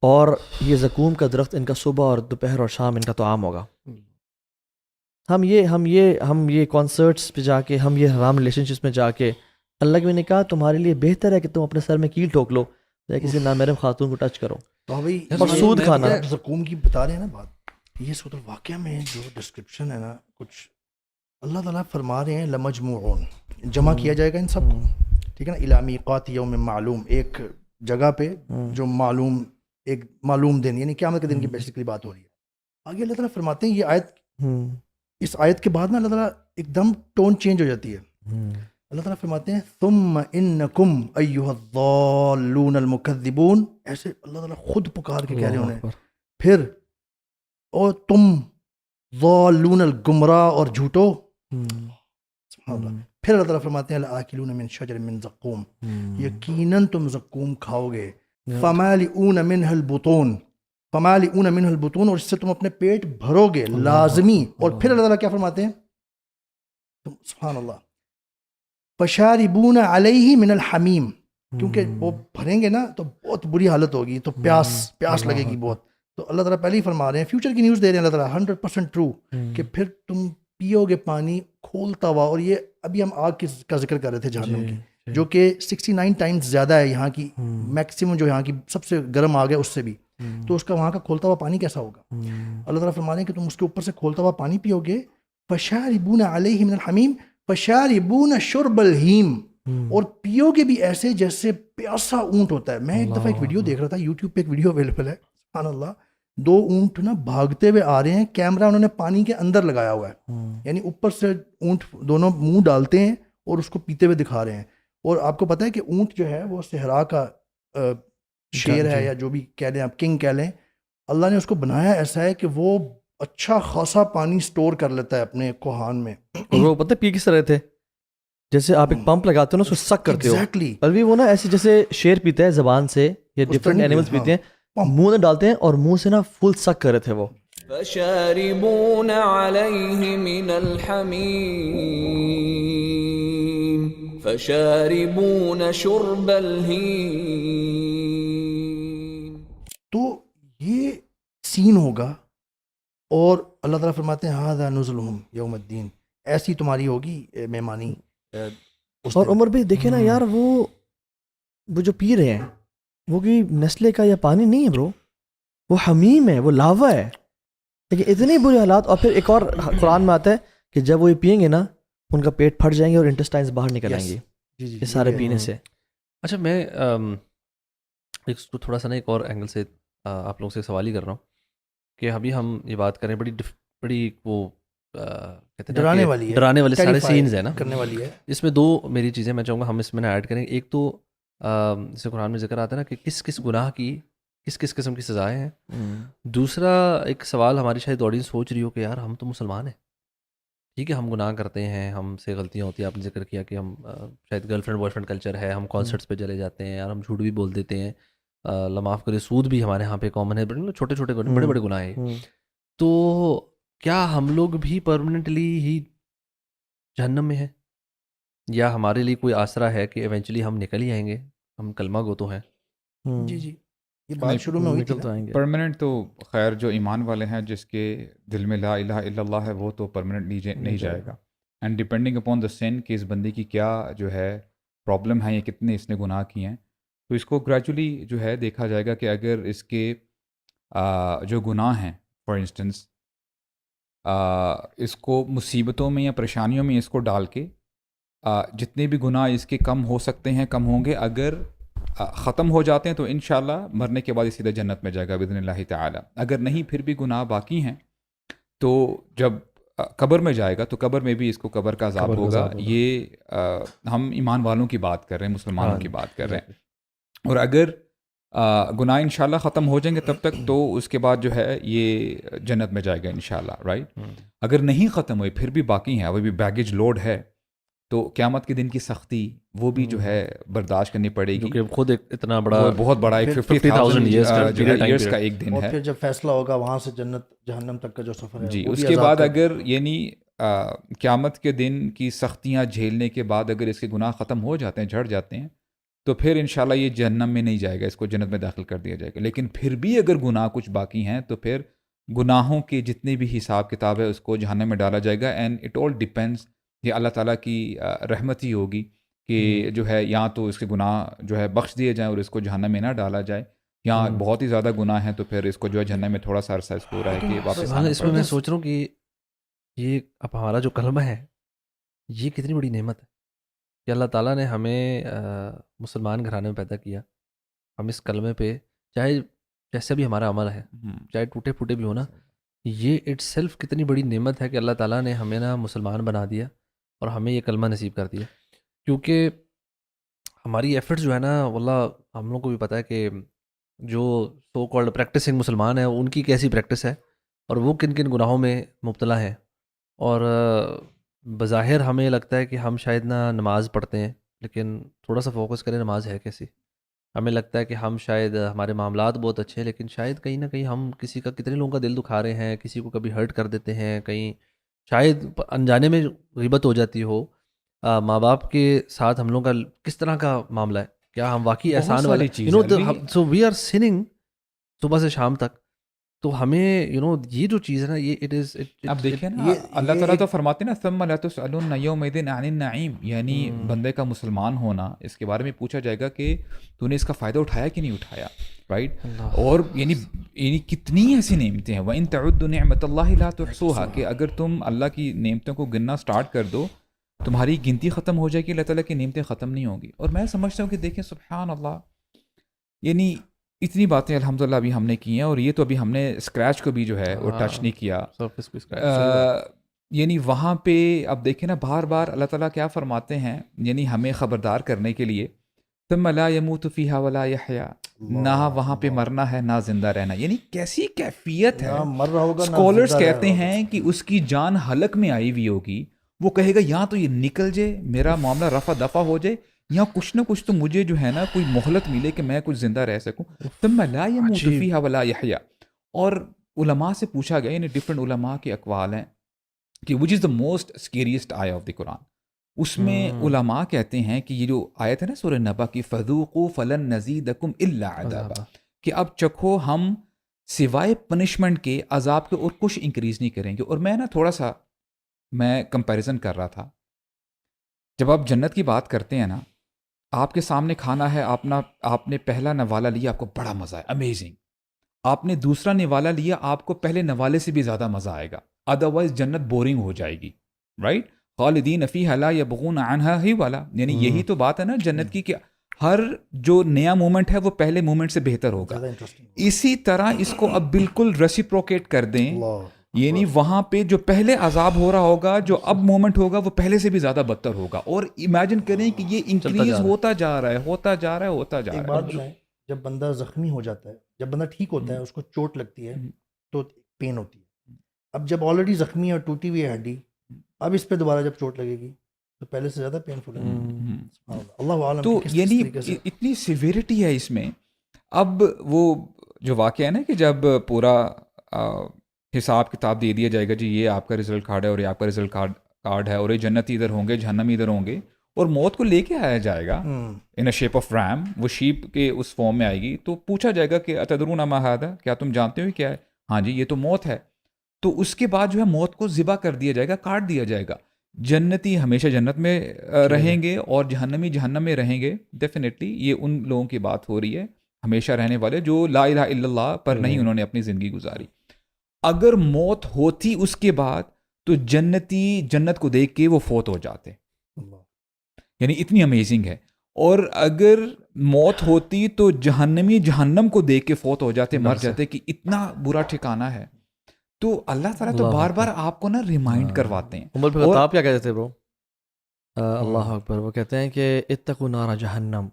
اور یہ زقوم کا درخت ان کا صبح اور دوپہر اور شام ان کا طعام ہوگا. ہم یہ کانسرٹس پہ جا کے، ہم یہ حرام ریلیشن شپس میں جا کے، اللہ کے نے کہا تمہارے لیے بہتر ہے کہ تم اپنے سر میں کیل ٹھوک لو یا کسی نامحرم خاتون کو ٹچ کرو تو بھائی اور سود کھانا. زقوم کی بتا رہے ہیں نا بات، یہ سورۃ الواقعہ میں جو ڈسکرپشن ہے نا، کچھ اللہ تعالیٰ فرما رہے ہیں لمجموعون، جمع کیا جائے گا ان سب کو، ٹھیک ہے نا، الی میقات یوم معلوم، ایک جگہ پہ جو معلوم، ایک معلوم دن، یعنی قیامت کے دن کی بیسیکلی بات ہو رہی ہے. آگے اللہ تعالیٰ فرماتے ہیں، یہ آیت، اس آیت کے بعد نا اللہ تعالیٰ ایک دم ٹون چینج ہو جاتی ہے. اللہ تعالیٰ فرماتے ہیں ثم انکم ایھا الضالون المکذبون، ایسے اللہ تعالیٰ خود پکار کے کہہ رہے ہیں، پھر اور تم ضالون الگمراہ اور جھوٹو. سبحان اللہ. پھر اللہ تعالیٰ فرماتے ہیں لآکلون من شجر من زقوم، یقیناً تم زقوم کھاؤ گے، فمالئون منہ البطون، فمالئون منہ البطون، اور اس سے تم اپنے پیٹ بھرو گے لازمی. اور پھر اللہ تعالیٰ کیا فرماتے ہیں، سبحان اللہ، فشاربون علیہ من الحمیم، کیونکہ وہ بھریں گے نا تو بہت بری حالت ہوگی، تو پیاس لگے گی بہت. تو اللہ تعالیٰ پہلے ہی فرما رہے ہیں، فیوچر کی نیوز دے رہے ہیں اللہ تعالیٰ، 100% ٹرو، کہ پھر تم پیو گے پانی کھولتا ہوا. اور یہ ابھی ہم آگ کا ذکر کر رہے تھے جہنم کی، جو کہ 69 ٹائمز زیادہ ہے یہاں کی میکسیمم، جو یہاں کی سب سے گرم آگ ہے اس سے بھی. تو اس کا وہاں کا کھولتا ہوا پانی کیسا ہوگا؟ اللہ تعالیٰ فرما رہے ہیں کہ تم اس کے اوپر سے کھولتا ہوا پانی پیو گے. فشاربون علیہ من الحمیم فشاربون شرب الہیم، اور پیو گے بھی ایسے جیسے پیاسا اونٹ ہوتا ہے. میں ایک دفعہ ایک ویڈیو دیکھ رہا تھا، یوٹیوب پہ ایک ویڈیو اویلیبل ہے، سبحان اللہ، دو اونٹ نا بھاگتے ہوئے آ رہے ہیں, کیمرہ انہوں نے پانی کے اندر لگایا ہوا ہے, یعنی اوپر سے اونٹ دونوں منہ ڈالتے ہیں اور اس کو پیتے ہوئے دکھا رہے ہیں. اور آپ کو پتہ ہے کہ اونٹ جو ہے وہ صحرا کا شیر ہے, یا جو بھی کہہ لیں آپ, کنگ کہہ لیں. اللہ نے اس کو بنایا ایسا ہے کہ وہ اچھا خاصا پانی سٹور کر لیتا ہے اپنے کوہان میں. اور وہ پتہ پی کس طرح تھے, جیسے آپ ایک پمپ لگاتے ہو نا, اس کو سک کرتے ہو. ایگزیکٹلی, الوی وہ نا ایسے جیسے شیر پیتا ہے زبان سے, یا ڈفرینٹ اینیملز پیتے ہیں, منہ میں ڈالتے ہیں اور منہ سے نا فل سک کر رہے تھے وہ. فشاربون علیہ من الحمیم فشاربون شرب الہیم. تو یہ سین ہوگا, اور اللہ تعالیٰ فرماتے ہیں ھذا نزلہم یوم الدین, ایسی تمہاری ہوگی مہمانی. اور عمر بھائی دیکھیں نا یار, وہ جو پی رہے ہیں وہ کوئی نسلے کا یا پانی نہیں ہے برو, وہ حمیم ہے, وہ لاوا ہے. لیکن اتنے برے حالات. اور پھر ایک اور قرآن میں آتا ہے کہ جب وہ یہ پئیں گے نا, ان کا پیٹ پھٹ جائیں گے اور انٹسٹائنز باہر نکل آئیں گے یہ سارے پینے سے. اچھا, میں ایک تھوڑا سا نا ایک اور اینگل سے آپ لوگوں سے سوال ہی کر رہا ہوں کہ ابھی ہم یہ بات کریں بڑی وہ کہتے ہیں ڈرانے والی سارے سینز ہیں نا, کرنے والی ہے. اس میں دو میری چیزیں میں چاہوں گا ہم اس میں ایڈ کریں. ایک تو جیسے قرآن میں ذکر آتا ہے نا کہ کس کس گناہ کی کس کس قسم کی سزائیں ہیں. دوسرا ایک سوال ہماری شاید آڈینس سوچ رہی ہو کہ یار ہم تو مسلمان ہیں, ٹھیک ہے ہم گناہ کرتے ہیں, ہم سے غلطیاں ہوتی ہیں. آپ نے ذکر کیا کہ ہم شاید girl friend boy friend culture ہے, ہم کانسرٹس پہ چلے جاتے ہیں یار, ہم جھوٹ بھی بول دیتے ہیں, اللہ معاف کرے سود بھی ہمارے یہاں پہ کامن ہے, چھوٹے چھوٹے بڑے بڑے گناہ ہیں. تو کیا ہم لوگ بھی پرماننٹلی ہی جہنم میں ہیں, یا ہمارے لیے کوئی آسرا ہے کہ ایونچولی ہم نکل ہی آئیں گے, ہم کلمہ گو تو ہیں. جی یہ بات شروع میں ہوئی تھی نا. پرماننٹ تو خیر جو ایمان والے ہیں جس کے دل میں لا الہ الا اللہ ہے وہ تو پرماننٹ نہیں جائے گا. اینڈ ڈپینڈنگ اپون دا سین کہ اس بندے کی کیا جو ہے پرابلم ہے یا کتنے اس نے گناہ کیے ہیں, تو اس کو گریجولی جو ہے دیکھا جائے گا کہ اگر اس کے جو گناہ ہیں فار انسٹنس اس کو مصیبتوں میں یا پریشانیوں میں اس کو ڈال کے جتنے بھی گناہ اس کے کم ہو سکتے ہیں کم ہوں گے. اگر ختم ہو جاتے ہیں تو انشاءاللہ مرنے کے بعد سیدھا جنت میں جائے گا باذن اللہ تعالی. اگر نہیں پھر بھی گناہ باقی ہیں تو جب قبر میں جائے گا تو قبر میں بھی اس کو قبر کا عذاب ہوگا. یہ ہم ایمان والوں کی بات کر رہے ہیں, مسلمانوں کی بات کر رہے ہیں. اور اگر گناہ انشاءاللہ ختم ہو جائیں گے تب تک تو اس کے بعد جو ہے یہ جنت میں جائے گا انشاءاللہ, رائٹ. اگر نہیں ختم ہوئے پھر بھی باقی ہیں, ابھی بھی بیگیج لوڈ ہے, تو قیامت کے دن کی سختی وہ بھی جو ہے برداشت کرنی پڑے گی, کیونکہ خود ایک اتنا بڑا بہت بڑا ایک 50,000 ایئرس کا ایک دن ہے. اور پھر جب فیصلہ ہوگا وہاں سے جنت جہنم تک کا جو سفر ہے, جی اس کے بعد اگر یعنی قیامت کے دن کی سختیاں جھیلنے کے بعد اگر اس کے گناہ ختم ہو جاتے ہیں, جھڑ جاتے ہیں, تو پھر انشاءاللہ یہ جہنم میں نہیں جائے گا, اس کو جنت میں داخل کر دیا جائے گا. لیکن پھر بھی اگر گناہ کچھ باقی ہیں تو پھر گناہوں کے جتنے بھی حساب کتاب ہے اس کو جہنم میں ڈالا جائے گا. اینڈ اٹ آل ڈپینڈس, یہ اللہ تعالیٰ کی رحمت ہی ہوگی کہ جو ہے یا تو اس کے گناہ جو ہے بخش دیے جائیں اور اس کو جہنم میں نہ ڈالا جائے, یا بہت ہی زیادہ گناہ ہیں تو پھر اس کو جو ہے جہنم میں تھوڑا سا عرصہ اس کو رہا ہے کہ واپس آنا. اس میں میں سوچ رہا ہوں کہ یہ اب ہمارا جو کلمہ ہے یہ کتنی بڑی نعمت ہے کہ اللہ تعالیٰ نے ہمیں مسلمان گھرانے میں پیدا کیا. ہم اس کلمے پہ چاہے جیسے بھی ہمارا عمل ہے, چاہے ٹوٹے پھوٹے بھی ہو نا, یہ اٹ سیلف کتنی بڑی نعمت ہے کہ اللہ تعالیٰ نے ہمیں نا مسلمان بنا دیا اور ہمیں یہ کلمہ نصیب کر دیا. کیونکہ ہماری ایفرٹس جو ہے نا واللہ ہم لوگوں کو بھی پتہ ہے کہ جو سو کالڈ پریکٹسنگ مسلمان ہیں ان کی کیسی پریکٹس ہے اور وہ کن کن گناہوں میں مبتلا ہیں. اور بظاہر ہمیں لگتا ہے کہ ہم شاید نہ نماز پڑھتے ہیں, لیکن تھوڑا سا فوکس کریں نماز ہے کیسی. ہمیں لگتا ہے کہ ہم شاید ہمارے معاملات بہت اچھے ہیں, لیکن شاید کہیں نہ کہیں ہم کسی کا کتنے لوگوں کا دل دکھا رہے ہیں, کسی کو کبھی ہرٹ کر دیتے ہیں, کہیں شاید انجانے میں غیبت ہو جاتی ہو. ماں باپ کے ساتھ ہم لوگوں کا کس طرح کا معاملہ ہے, کیا ہم واقعی احسان والے سو وی آر سننگ صبح سے شام تک. تو ہمیں یہ جو چیز ہے نا یہ اٹ از. اب دیکھیں نا اللہ تعالیٰ تو فرماتے ہیں نا ثم لا تسألون یومئذ عن النعیم, یعنی بندے کا مسلمان ہونا اس کے بارے میں پوچھا جائے گا کہ تو نے اس کا فائدہ اٹھایا کہ نہیں اٹھایا, رائٹ. اور یعنی کتنی ایسی نعمتیں ہیں, وَإِن تَعُدُّوا نِعْمَةَ اللَّهِ لَا تُحْصُوهَا, کہ اگر تم اللہ کی نعمتوں کو گننا سٹارٹ کر دو تمہاری گنتی ختم ہو جائے گی, اللہ تعالیٰ کی نعمتیں ختم نہیں ہوں گی. اور میں سمجھتا ہوں کہ دیکھیں سبحان اللہ, یعنی اتنی باتیں الحمدللہ ابھی ہم نے کی ہیں, اور یہ تو ابھی ہم نے اسکریچ کو بھی جو ہے وہ ٹچ نہیں کیا. سرفیس کو scratch. یعنی وہاں پہ اب دیکھیں نا, بار بار اللہ تعالیٰ کیا فرماتے ہیں, یعنی ہمیں خبردار کرنے کے لیے, ثم لا يموت فيها ولا يحيا, نہ وہاں پہ مرنا ہے نہ زندہ رہنا. یعنی کیسی کیفیت ہے. نہ مر رہا ہوگا, نہ اسکالرس زندہ رہ کہتے رہا ہوگا. ہیں کہ اس کی جان حلق میں آئی ہوئی ہوگی, وہ کہے گا یا تو یہ نکل جائے, میرا معاملہ رفع دفع ہو جائے, یا کچھ نہ کچھ تو مجھے جو ہے نا کوئی مہلت ملے کہ میں کچھ زندہ رہ سکوں. ثم لا يموت فيها ولا يحيا. اور علماء سے پوچھا گیا, یعنی ڈفرینٹ علماء کے اقوال ہیں کہ which is the most scariest آیا of the قرآن. اس میں علماء کہتے ہیں کہ یہ جو آیت ہے نا سورہ نبا کی, فذوقوا فلن نزیدکم الا عذابا, کہ اب چکھو ہم سوائے پنشمنٹ کے عذاب کے اور کچھ انکریز نہیں کریں گے. اور میں نا تھوڑا سا میں کمپیریزن کر رہا تھا, جب آپ جنت کی بات کرتے ہیں نا, آپ کے سامنے کھانا ہے, آپ نے پہلا نوالا لیا, آپ کو بڑا مزہ ہے, امیزنگ. آپ نے دوسرا نوالا لیا, آپ کو پہلے نوالے سے بھی زیادہ مزہ آئے گا, ادروائز جنت بورنگ ہو جائے گی, رائٹ. خالدین فیہا لا یبغون عنہا حولا. یعنی یہی تو بات ہے نا جنت کی, کہ ہر جو نیا مومنٹ ہے وہ پہلے مومنٹ سے بہتر ہوگا. زیادہ انٹرسٹنگ. اسی طرح اس کو اب بالکل ریسیپروکیٹ کر دیں, اللہ. یعنی وہاں پہ جو پہلے عذاب ہو رہا ہوگا, جو اب مومنٹ ہوگا وہ پہلے سے بھی زیادہ بدتر ہوگا. اور امیجن کریں کہ یہ انکریز ہوتا جا رہا ہے, ہوتا جا رہا ہے, ہوتا جا ایک رہا بات ہے. بتائیں, جب بندہ زخمی ہو جاتا ہے, جب بندہ ٹھیک ہوتا ہے, اس کو چوٹ لگتی ہے تو پین ہوتی ہے. اب جب آلریڈی زخمی اور ٹوٹی ہوئی ہے ہڈی, اب اس پہ دوبارہ جب چوٹ لگے گی تو پہلے سے زیادہ پینفل ہے. اللہ عالم تو کہ کس یعنی طریقے سے. اتنی سیویرٹی ہے اس میں. اب وہ جو واقعہ ہے نا کہ جب پورا حساب کتاب دے دیا جائے گا, جی یہ آپ کا رزلٹ کارڈ ہے اور یہ آپ کا رزلٹ کارڈ ہے, اور یہ جنتی ادھر ہوں گے, جہنمی ادھر ہوں گے, اور موت کو لے کے آیا جائے گا ان اے شیپ آف ریم. وہ شیپ کے اس فارم میں آئے گی, تو پوچھا جائے گا کہ اتدرون ما ھذا, کیا تم جانتے ہو کیا ہے؟ ہاں جی یہ تو موت ہے. تو اس کے بعد جو ہے موت کو ذبح کر دیا جائے گا, کاٹ دیا جائے گا. جنتی ہمیشہ جنت میں رہیں گے اور جہنمی جہنم میں رہیں گے. ڈیفینیٹلی یہ ان لوگوں کی بات ہو رہی ہے, ہمیشہ رہنے والے جو لا الہ الا اللہ پر نہیں انہوں نے اپنی زندگی گزاری. اگر موت ہوتی اس کے بعد تو جنتی جنت کو دیکھ کے وہ فوت ہو جاتے, یعنی اتنی امیزنگ ہے. اور اگر موت ہوتی تو جہنمی جہنم کو دیکھ کے فوت ہو جاتے, مر جاتے, کہ اتنا برا ٹھکانہ ہے. تو اللہ تعالیٰ تو بار بار آپ کو نا ریمائنڈ کرواتے ہیں. عمر بن خطاب کیا کہتے تھے برو, اللہ اکبر, وہ کہتے ہیں کہ اتقوا نار جہنم,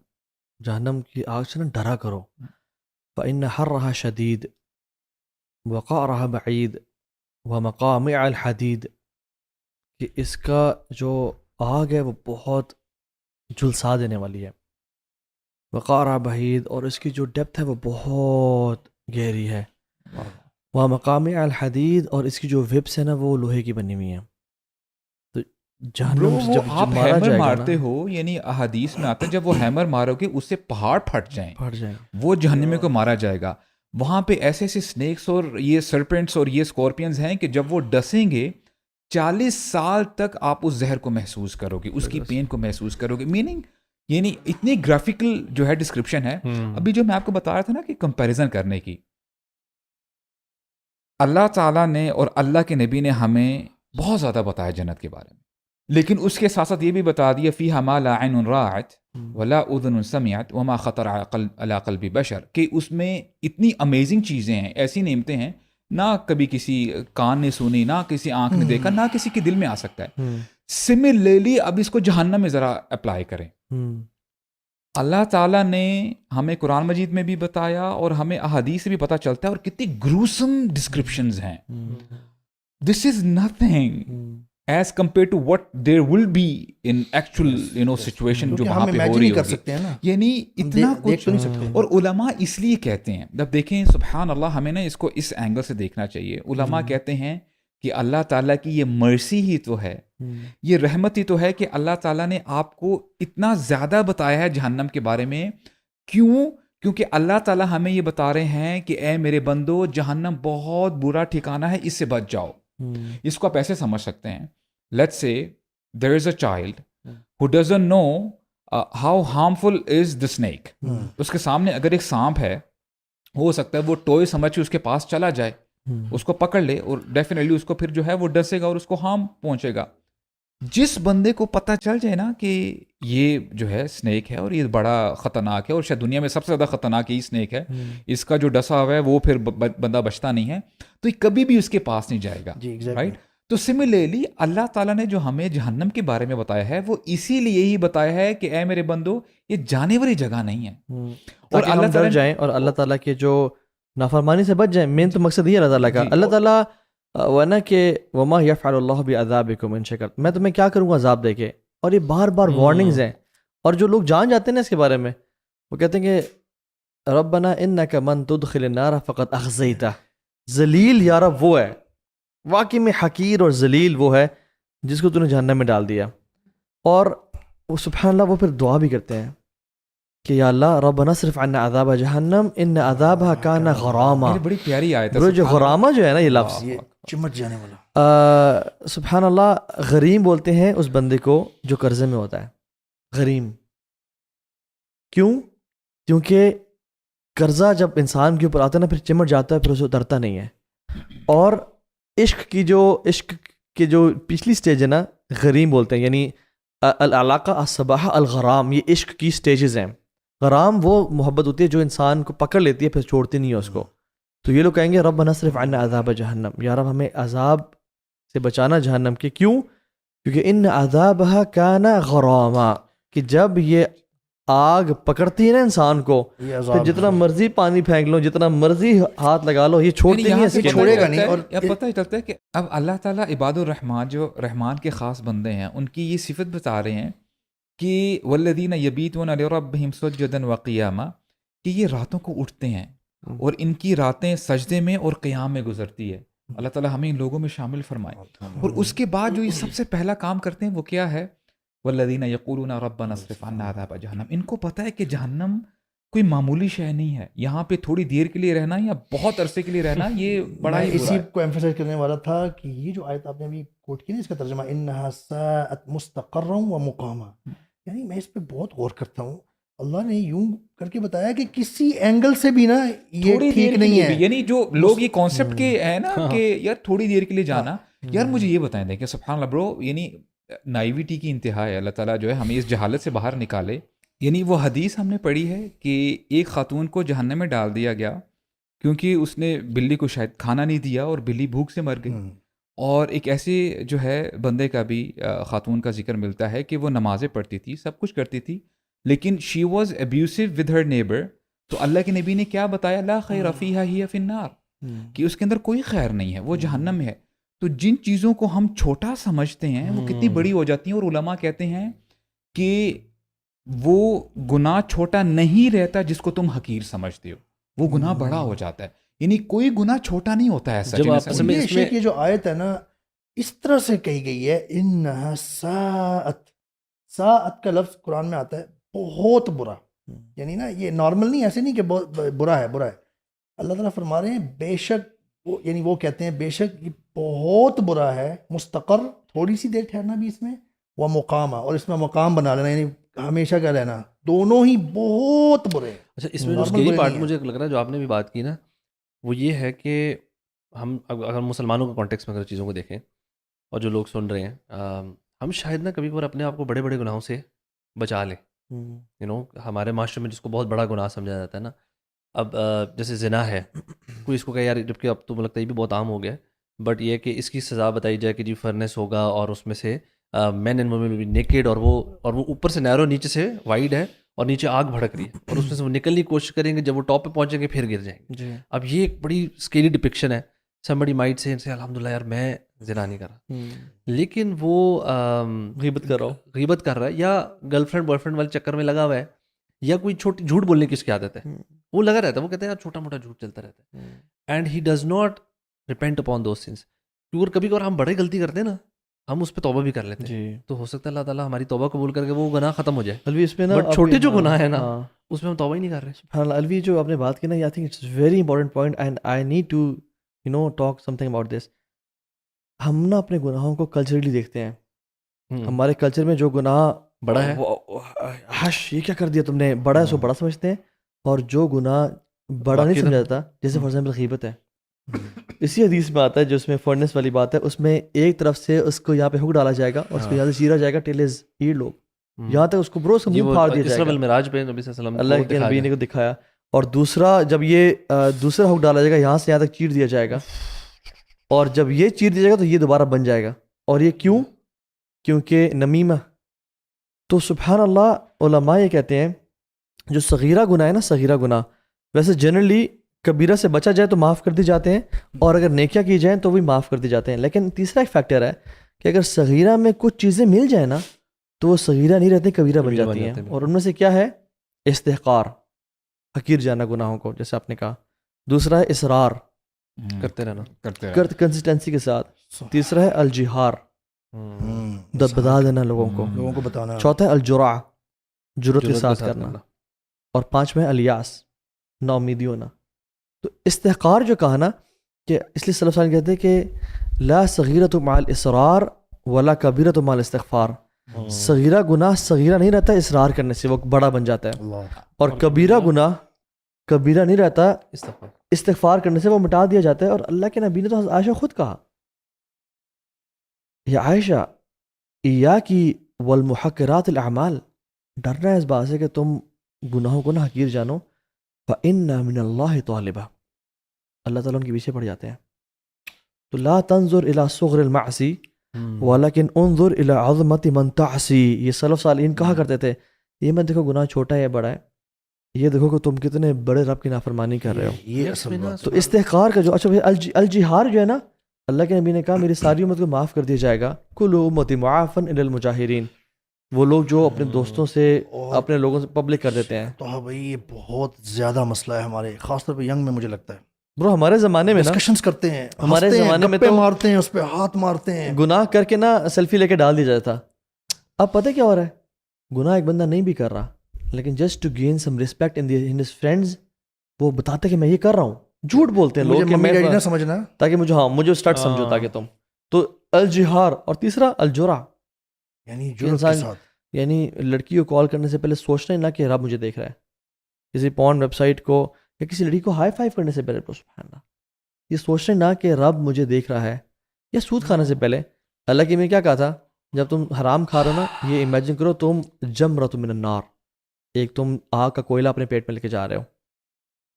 جہنم کی آگ سے نا ڈرا کرو, فإن حرها شدید وقعرها بعید ومقامع الحدید, کہ اس کا جو آگ ہے وہ بہت جھلسا دینے والی ہے, وقعرها بعید, اور اس کی جو ڈیپتھ ہے وہ بہت گہری ہے, ومقامع الحدید, اور اس کی جو وپس ہے نا وہ لوہے کی بنی ہوئی ہیں. تو جہنم سے جب آپ مارا ہیمر جائے گا مارتے نا, ہو, یعنی احادیث میں آتا ہے جب وہ ہیمر مارو گے اس سے پہاڑ پھٹ جائیں, پھٹ جائیں. وہ جہنمی کو مارا جائے گا. وہاں پہ ایسے ایسے سنیکس اور یہ سرپنٹس اور یہ اسکارپینز ہیں کہ جب وہ ڈسیں گے 40 سال تک آپ اس زہر کو محسوس کرو گے, اس کی پین کو محسوس کرو گے. میننگ یعنی اتنی گرافیکل جو ہے ڈسکرپشن ہے. ابھی جو میں آپ کو بتا رہا تھا نا کہ کمپیریزن کرنے کی, اللہ تعالیٰ نے اور اللہ کے نبی نے ہمیں بہت زیادہ بتایا جنت کے بارے میں, لیکن اس کے ساتھ ساتھ یہ بھی بتا دیا فیہا ما لا عین رأت ولا اذن سمعت وما خطر علی قلب بشر, کہ اس میں اتنی امیزنگ چیزیں ہیں, ایسی نعمتیں ہیں نہ کبھی کسی کان نے سنی, نہ کسی آنکھ نے دیکھا, نہ کسی کے دل میں آ سکتا ہے. سملرلی اب اس کو جہنم میں ذرا اپلائی کریں. اللہ تعالیٰ نے ہمیں قرآن مجید میں بھی بتایا اور ہمیں احادیث سے بھی پتہ چلتا ہے, اور کتنی گروسم ڈسکرپشنز ہیں. This is nothing as compare to what there will be in actual situation جو وہاں پہ ہو رہی ہوگی, یعنی اتنا کچھ. اور علماء اس لیے کہتے ہیں, جب دیکھیں سبحان اللہ, ہمیں نا اس کو اس اینگل سے دیکھنا چاہیے. علماء کہتے ہیں کہ اللہ تعالیٰ کی یہ مرسی ہی تو ہے, یہ رحمت ہی تو ہے کہ اللہ تعالیٰ نے آپ کو اتنا زیادہ بتایا ہے جہنم کے بارے میں. کیوں؟ کیونکہ اللہ تعالیٰ ہمیں یہ بتا رہے ہیں کہ اے میرے بندو, جہنم بہت برا ٹھکانہ ہے, اس سے بچ جاؤ. اس کو آپ ایسے سمجھ سکتے ہیں, let's say there is a child who doesn't know how harmful is the snake. اس کے سامنے اگر ایک سانپ ہے, ہو سکتا ہے وہ ٹوئے سمجھ کے اس کے پاس چلا جائے, اس کو پکڑ لے, اور ڈیفینیٹلی اس کو پھر جو ہے وہ ڈسے گا اور اس کو ہارم پہنچے گا. جس بندے کو پتہ چل جائے نا کہ یہ جو ہے سنیک ہے اور یہ بڑا خطرناک ہے اور شاید دنیا میں سب سے زیادہ خطرناک یہ سنیک ہے, اس کا جو ڈسا ہوا ہے وہ پھر بندہ بچتا نہیں ہے, تو یہ کبھی بھی اس کے پاس نہیں جائے گا. جی رائٹ. تو سملرلی اللہ تعالیٰ نے جو ہمیں جہنم کے بارے میں بتایا ہے وہ اسی لیے ہی بتایا ہے کہ اے میرے بندو یہ جانے والی جگہ نہیں ہے, اور اللہ ڈر جائیں اور اللہ تعالیٰ کے جو نافرمانی سے بچ جائیں. مین تو مقصد یہ ہے اللہ تعالیٰ کا. اللہ تعالیٰ ورنہ کہ وما یفعل اللہ بعذابکم ان شکرتم, میں تمہیں کیا کروں گا عذاب دے کے. اور یہ بار بار وارننگز ہیں, اور جو لوگ جان جاتے ہیں نا اس کے بارے میں وہ کہتے ہیں کہ ربنا انک من تدخل النار فقد اخزیتہ. ذلیل یا رب وہ ہے, واقعی میں حقیر اور ذلیل وہ ہے جس کو تو نے جہنم میں ڈال دیا. اور وہ سبحان اللہ وہ پھر دعا بھی کرتے ہیں کہ یا اللہ ربنا صرف عنا عذاب جہنم ان عذابها کان غراما. بڑی پیاری آیت برو جو غرامہ جو ہے نا یہ لفظ, یہ چمٹ جانے والا. سبحان اللہ, غریم بولتے ہیں اس بندے کو جو قرضے میں ہوتا ہے. غریم کیوں؟ کیونکہ قرضہ جب انسان کے اوپر آتا ہے نا پھر چمٹ جاتا ہے, پھر اسے اترتا نہیں ہے. اور عشق کی جو پچھلی سٹیج ہے نا غریم بولتے ہیں, یعنی العلاقہ الصباح الغرام, یہ عشق کی سٹیجز ہیں. غرام وہ محبت ہوتی ہے جو انسان کو پکڑ لیتی ہے پھر چھوڑتی نہیں ہے اس کو. تو یہ لوگ کہیں گے ربنا صرف عنا عذاب جہنم, یا رب ہمیں عذاب سے بچانا جہنم کے. کیوں؟ کیونکہ ان عذابها کان غراما, کہ جب یہ آگ پکڑتی ہے نا انسان کو پھر جتنا مرضی پانی پھینک لو, جتنا مرضی ہاتھ لگا لو, یہ چھوڑتی نہیں ہے, اس کے چھوڑے گا نہیں. اور پتہ ہی چلتا ہے کہ اب اللہ تعالیٰ عباد الرحمن جو رحمان کے خاص بندے ہیں ان کی یہ صفت بتا رہے ہیں کہ والذین یبیتون لربہم سجدا وقیاما, کہ یہ راتوں کو اٹھتے ہیں اور ان کی راتیں سجدے میں اور قیام میں گزرتی ہے. اللہ تعالیٰ ہمیں ان لوگوں میں شامل فرمائے. اور اس کے بعد جو یہ سب سے پہلا کام کرتے ہیں وہ کیا ہے؟ والذین یقولون ربنا اصرف عنا عذاب جہنم. ان کو پتہ ہے کہ جہنم کوئی معمولی شے نہیں ہے, یہاں پہ تھوڑی دیر کے لیے رہنا یا بہت عرصے کے لیے رہنا یہ بڑا ہی اسی کو ایمفسائز کرنے والا تھا کہ یہ جو آیت آپ نے ابھی کوٹ کی نا, اس کا ترجمہ انہا ساءت مستقرا و مقاما, یعنی میں اس پہ بہت غور کرتا ہوں. اللہ نے یوں کر کے بتایا کہ کسی اینگل سے بھی نا یہ ٹھیک نہیں ہے. یعنی جو لوگ یہ کانسیپٹ کے ہے نا کہ یار تھوڑی دیر کے لیے جانا, یار مجھے یہ بتائیں دیکھیں سبحان اللہ برو, یعنی نائیویٹی کی انتہا ہے. اللہ تعالیٰ جو ہے ہمیں اس جہالت سے باہر نکالے. یعنی وہ حدیث ہم نے پڑھی ہے کہ ایک خاتون کو جہنم میں ڈال دیا گیا کیونکہ اس نے بلی کو شاید کھانا نہیں دیا اور بلی بھوک سے مر گئی. اور ایک ایسے جو ہے بندے کا بھی خاتون کا ذکر ملتا ہے کہ وہ نمازیں پڑھتی تھی, سب کچھ کرتی تھی, لیکن she was ابیوسو with her neighbour. تو اللہ کے نبی نے کیا بتایا؟ لا خیر فیہا ہی فی النار, کہ اس کے اندر کوئی خیر نہیں ہے, وہ جہنم ہے. تو جن چیزوں کو ہم چھوٹا سمجھتے ہیں وہ کتنی بڑی ہو جاتی ہیں. اور علماء کہتے ہیں کہ وہ گناہ چھوٹا نہیں رہتا جس کو تم حقیر سمجھتے ہو, وہ گناہ بڑا ہو جاتا ہے. یعنی کوئی گناہ چھوٹا نہیں ہوتا ہے ایسا. جب آپ یہ جو آیت ہے نا اس طرح سے کہی گئی ہے, انہا ساءت, ساءت کا لفظ قرآن میں آتا ہے بہت برا, یعنی نا یہ نارمل نہیں, ایسے نہیں کہ بہت برا ہے, برا ہے. اللہ تعالیٰ فرما رہے ہیں بے شک وہ, یعنی وہ کہتے ہیں بے شک یہ بہت برا ہے. مستقر تھوڑی سی دیر ٹھہرنا بھی اس میں, وہ مقام, اور اس میں مقام بنا لینا یعنی ہمیشہ کا رہنا, دونوں ہی بہت برے ہیں. اچھا, اس میں جو اسکیری پارٹ مجھے لگ رہا ہے جو آپ نے بھی بات کی نا وہ یہ ہے کہ ہم اگر مسلمانوں کے کانٹیکس میں اگر چیزوں کو دیکھیں اور جو لوگ سن رہے ہیں, ہم شاید نا کبھی کبھار اپنے آپ کو بڑے بڑے گناہوں سے بچا لیں. ہمارے معاشرے میں جس کو بہت بڑا گناہ سمجھا جاتا ہے نا, اب جیسے زنا ہے, کوئی اس کو کہے یار, جبکہ اب تو لگتا ہے یہ بھی بہت عام ہو گیا ہے, بٹ یہ کہ اس کی سزا بتائی جائے کہ جی فرنس ہوگا اور اس میں سے مین اینڈ وومن بھی نیکیڈ, اور وہ اوپر سے نیرو, نیچے سے وائڈ ہے, اور نیچے آگ بھڑک رہی ہے, اور اس میں سے وہ نکلنے کی کوشش کریں گے, جب وہ ٹاپ پہ پہنچیں گے پھر گر جائیں گے. اب یہ ایک بڑی اسکیری ڈپکشن ہے. somebody might say الحمدللہ یار میں زنا نہیں کر رہا, لیکن وہ غیبت غیبت کر رہا ہے, یا گرل فرینڈ بوائے فرینڈ والے چکر میں لگا ہوا ہے, یا کوئی چھوٹی جھوٹ بولنے کی اس کی عادت ہے, وہ لگا رہتا ہے, وہ کہتے ہیں یار چھوٹا موٹا جھوٹ چلتا رہتا ہے, and he does not repent upon those things. کیونکہ کبھی کبھار ہم بڑے غلطی کرتے ہیں نا, ہم اس پہ توبہ بھی کر لیتے ہیں, تو ہو سکتا ہے اللہ تعالیٰ ہماری توبہ قبول کر کے وہ گناہ ختم ہو جائے. الوی اس میں نا بٹ چھوٹے جو گناہ ہے نا اس میں ہم توبہ ہی نہیں کر رہے. سبحان اللہ, الوی جو آپ نے بات کی نا, I think it's very important point and I need to talk something about this. ہم نا اپنے گناہوں کو کلچرلی دیکھتے ہیں. ہمارے کلچر میں جو گناہ بڑا ہے, یہ کیا کر دیا تم نے, بڑا ہے سو بڑا سمجھتے ہیں, اور جو گناہ بڑا نہیں سمجھا جاتا, جیسے فار ایگزامپل غیبت ہے, اسی حدیث میں آتا ہے جو اس میں فرنس والی بات ہے، اس میں ایک طرف سے اس کو یہاں پہ ہک ڈالا جائے گا اور اس کو یہاں سے چیرا جائے گا ٹل ہز ایئر لوب، یہاں تک اس کو بروز یہ منہ وہ پھاڑ دیا جائے اسراء گا، والمعراج پہ نبی صلی اللہ علیہ وسلم اللہ کے نبی نے کو دکھایا. اور دوسرا جب یہ دوسرا ہک ڈالا جائے گا یہاں سے یہاں تک چیر دیا جائے گا، اور جب یہ چیر دیا جائے گا تو یہ دوبارہ بن جائے گا. اور یہ کیوں؟ کیونکہ نمیمہ. تو سبحان اللہ علماء یہ کہتے ہیں جو صغیرہ گناہ ہے نا، صغیرہ گناہ ویسے جنرلی کبیرہ سے بچا جائے تو معاف کر دی جاتے ہیں، اور اگر نیکیاں کی جائیں تو بھی معاف کر دی جاتے ہیں. لیکن تیسرا ایک فیکٹر ہے کہ اگر صغیرہ میں کچھ چیزیں مل جائیں نا تو وہ صغیرہ نہیں رہتی، کبیرہ بن جاتی ہیں. اور ان میں سے کیا ہے؟ استحقار، حقیر جانا گناہوں کو، جیسے آپ نے کہا. دوسرا ہے اصرار، کرتے رہنا، کنسسٹنسی کے ساتھ. تیسرا ہے الجہار، بتا دینا لوگوں کو بتانا. چوتھا ہے الجرع، جرت کے ساتھ کرنا. اور پانچواں ہے الیاس، نا امیدی ہونا. تو استحقار جو کہا نا کہ اس لیے صلی اللہ علیہ وسلم کہتے ہیں کہ لا صغیرۃ مع الاصرار ولا کبیرۃ مع الاستغفار. صغیرہ گناہ صغیرہ نہیں رہتا اصرار کرنے سے، وہ بڑا بن جاتا ہے. اور کبیرہ گناہ کبیرہ نہیں رہتا استغفار کرنے سے، وہ مٹا دیا جاتا ہے. اور اللہ کے نبی نے تو حضرت عائشہ خود کہا، یا عائشہ ایاکی والمحقرات الاعمال، ڈرنا ہے اس بات سے کہ تم گناہوں کو نہ حقیر جانو. فإن من اللہ طالبہ، اللہ تعالیٰ ان کے پیچھے پڑ جاتے ہیں. تو لا تنظر الى صغر المعصی ولیکن انظر الى عظمت من تعصی. یہ سلف صالحین کہا کرتے تھے یہ مت دیکھو گناہ چھوٹا ہے یا بڑا ہے، یہ دیکھو کہ تم کتنے بڑے رب کی نافرمانی کر رہے ہو. یہ اصل بات. تو استحقار کا جو اچھا الجہار جو ہے نا، اللہ کے نبی نے کہا میری ساری امت کو معاف کر دیا جائے گا. کل امتی معافا الا المجاہرین، وہ لوگ جو اپنے دوستوں سے اپنے لوگوں سے پبلک کر دیتے ہیں. تو ہاں بھائی یہ بہت زیادہ مسئلہ ہے ہمارے، خاص طور پہ ینگ میں. مجھے لگتا ہے برو ہمارے زمانے میں نا ڈسکشنز کرتے ہیں، ہمارے ہنستے ہیں، زمانے میں گپے تو مارتے ہیں، اس پہ ہاتھ مارتے ہیں. گناہ کر کے نا سیلفی لے کے ڈال دیا جاتا تھا. اب پتہ کیا ہو رہا ہے؟ گناہ ایک بندہ نہیں بھی کر رہا، لیکن just to gain some respect in his friends وہ بتاتے کہ میں یہ کر رہا ہوں. جھوٹ بولتے ہیں لوگ کہ ممی ڈیڈی میں نہ سمجھنا، تاکہ مجھے مجھے اسٹارٹ سمجھو تاکہ تم. تو الجہار. اور تیسرا الجرع، یعنی جرأت کے انسان ساتھ. یعنی لڑکی کو کال کرنے سے پہلے سوچنا ہی نہ کہ رب مجھے دیکھ رہا ہے. کسی پورن ویب سائٹ کو یا کسی لڑکی کو ہائی فائیو کرنے سے پہلے سبحان اللہ یہ سوچنا ہی نہ کہ رب مجھے دیکھ رہا ہے. یا سود کھانے سے پہلے اللہ کی میں کیا کہا تھا، جب تم حرام کھا رہے ہو نا یہ امیجن کرو تم جمرۃ من النار، ایک تم آگ کا کوئلہ اپنے پیٹ میں لے کے جا رہے ہو.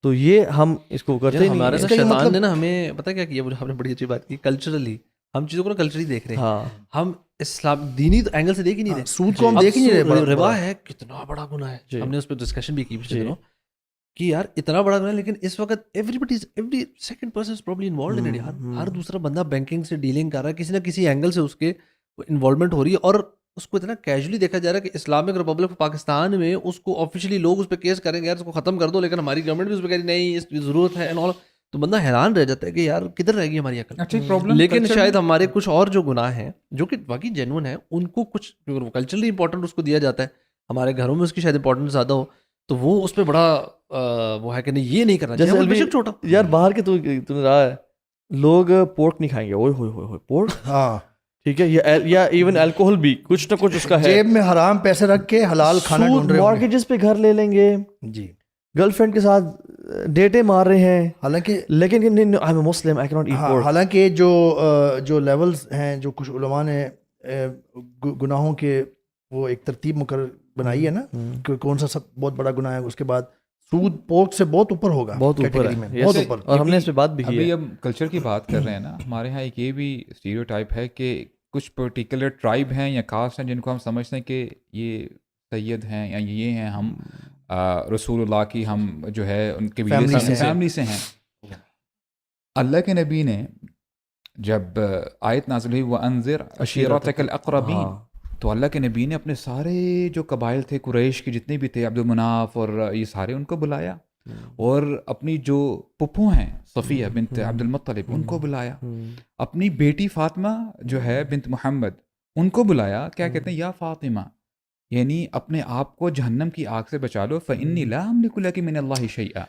تو یہ ہم اس کو کرتے ہی ہمارے نہیں. شیطان نے نا ہمیں پتہ کیا کیا، ہم نے بڑی اچھی بات کی، کلچرلی ہم چیزوں کو نا کلچرلی دیکھ رہے ہیں. ہاں ہم اسلام دینی اینگل سے دیکھ ہی نہیں رہے. سود کو ہم دیکھ ہی نہیں رہے. ربا ہے کتنا بڑا گناہ ہے، ہم نے اس پہ ڈسکشن بھی کی پچھلے دنوں کہ یار اتنا بڑا گناہ ہے، لیکن اس وقت every second person is probably involved in it. ہر دوسرا بندہ بینکنگ سے ڈیلنگ کر رہا ہے، کسی نہ کسی اینگل سے اس کے انوالومنٹ ہو رہی ہے، اور اس کو اتنا کیجولی دیکھا جا رہا ہے کہ اسلامک ریپبلک آف پاکستان میں اس کو آفیشلی لوگ اس پہ کیس کریں گے یار اس کو ختم کر دو، لیکن ہماری گورنمنٹ بھی اس پہ کہہ رہی نہیں اس کی ضرورت ہے. تو بندہ حیران رہ جاتا ہے کہ یار کدھر رہ گئی ہماری عقل. لیکن شاید ہمارے کچھ اور جو گناہ ہیں جو کہ واقعی جینون ہیں، ان کو کچھ کلچرلی امپورٹنٹ اس کو دیا جاتا ہے، ہمارے گھروں میں اس کی شاید امپورٹنس زیادہ ہو، تو وہ اس پہ بڑا وہ ہے کہ نہیں یہ نہیں کرنا چاہیے. جیسے چھوٹا یار باہر کے تو تم نے رہا ہے لوگ پورک نہیں کھائیں گے، اوئے ہوئے ہوئے پورک، ہاں ٹھیک ہے، یا ایون الکوہل بھی کچھ نہ کچھ اس کا ہے. جیب میں حرام پیسے رکھ کے حلال کھانا ڈھونڈ رہے ہیں. مارگیجز پہ گھر لے لیں گے، جی گرل فرینڈ کے ساتھ ڈیٹے مار رہے ہیں، حالانکہ مسلم آئی کینٹ ایٹ پورک. حالانکہ جو لیولز ہیں، جو کچھ علماء نے گناہوں کے وہ ایک ترتیب مقرر بنائی ہے نا کہ کون سا سب بہت بڑا گناہ ہے، اس کے بعد سود پورک سے بہت اوپر ہوگا، بہت اوپر category میں، ہے. بہت اوپر. اور ہم نے اس پہ بات بھی کی ابھی ہے. اب کلچر کی بات کر رہے ہیں نا، ہمارے ہاں ایک یہ بھی اسٹیریوٹائپ ہے کہ کچھ پرٹیکولر ٹرائب ہیں یا کاسٹ ہیں جن کو ہم سمجھتے ہیں کہ یہ سید ہیں یا یہ ہیں، ہم رسول اللہ کی ہم جو ہے ان کے فیملی سے ہیں. اللہ کے نبی نے جب آیت نازل ہوئی وَأَنذِرْ عَشِيرَتَكَ الْأَقْرَبِينَ، تو اللہ کے نبی نے اپنے سارے جو قبائل تھے قریش کے جتنے بھی تھے، عبد المناف اور یہ سارے، ان کو بلایا، اور اپنی جو پپھو ہیں صفیہ بنت عبد المطلب ان کو بلایا، اپنی بیٹی فاطمہ جو ہے بنت محمد ان کو بلایا. کیا کہتے ہیں، یا فاطمہ، یعنی اپنے آپ کو جہنم کی آگ سے بچا لو، فإنی لا أملك لك من اللہ شیئا،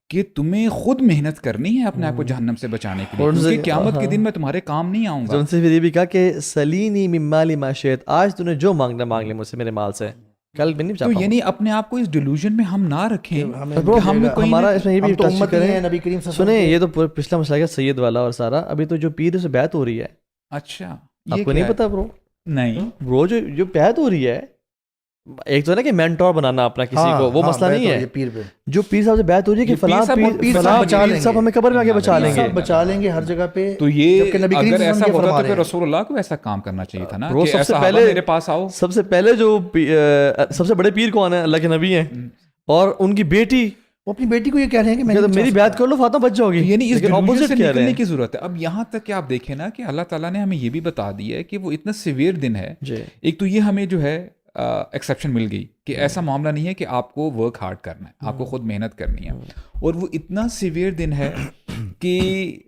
کہ تمہیں خود محنت کرنی ہے اپنے آپ کو جہنم سے بچانے کے لیے، کیونکہ قیامت کے دن میں تمہارے کام نہیں آؤں گا. ان سے پھر یہ بھی کہا کہ سلینی من مالی ما شئت، آج تو نے جو مانگنا مانگ لے مجھ سے میرے مال سے، کل بھی نہیں تو چاہتا یعنی اپنے آپ کو اس ڈیلوژن میں ہم نہ رکھیں ہمیں کہ ہم میں کوئی ہمارا اس میں یہ بھی ہم تو ٹچ امت ہی کریں. ہیں نبی کریم صلی اللہ علیہ سنیں وسلم کے. یہ تو پچھلا مسئلہ ہے سید والا اور سارا. ابھی تو جو پیر سے بیعت ہو رہی ہے, اچھا آپ یہ کو کیا نہیں ہے؟ پتا برو؟ نہیں برو جو بیعت ہو رہی ہے, ایک تو ہے نا کہ مینٹور بنانا اپنا کسی کو, وہ مسئلہ نہیں ہے. پیر پہ جو پیر صاحب سے بیعت ہو رہی ہے کہ یہ پیر فلاں صاحب پیر صاحب بچا لیں گے. صاحب ہمیں قبر میں آگے بچا لیں گے. سب بچا لیں گے ہر جگہ پہ. تو یہ جبکہ نبی کریم اگر صلی اللہ ایسا علیہ وسلم یہ ہوتا فرما تو رہے پھر ہیں. رسول اللہ کو ایسا کام کرنا چاہیے تھا نا برو کہ سب سے صحابہ پہلے میرے پاس آؤ. سب سے پہلے جو سب سے بڑے پیر کون ہیں؟ اللہ کے نبی ہیں, اور ان کی بیٹی وہ اپنی بیٹی کو یہ کہہ رہے ہیں کہ میں میری بیعت کر لو فاطمہ بچ جاؤ گی. یعنی اس لیکن delusion opposite سے کہہ رہے نکلنے ہیں. کی ضرورت ہے. اب یہاں تک کہ آپ دیکھیں نا کہ اللہ تعالیٰ نے ہمیں یہ بھی بتا دیا ہے کہ وہ اتنا سیویئر دن ہے. جی ایک تو یہ ہمیں جو ہے ایکسیپشن مل گئی کہ ایسا معاملہ نہیں ہے کہ آپ کو ورک ہارڈ کرنا ہے, آپ کو خود محنت کرنی ہے. اور وہ اتنا سیویئر دن ہے کہ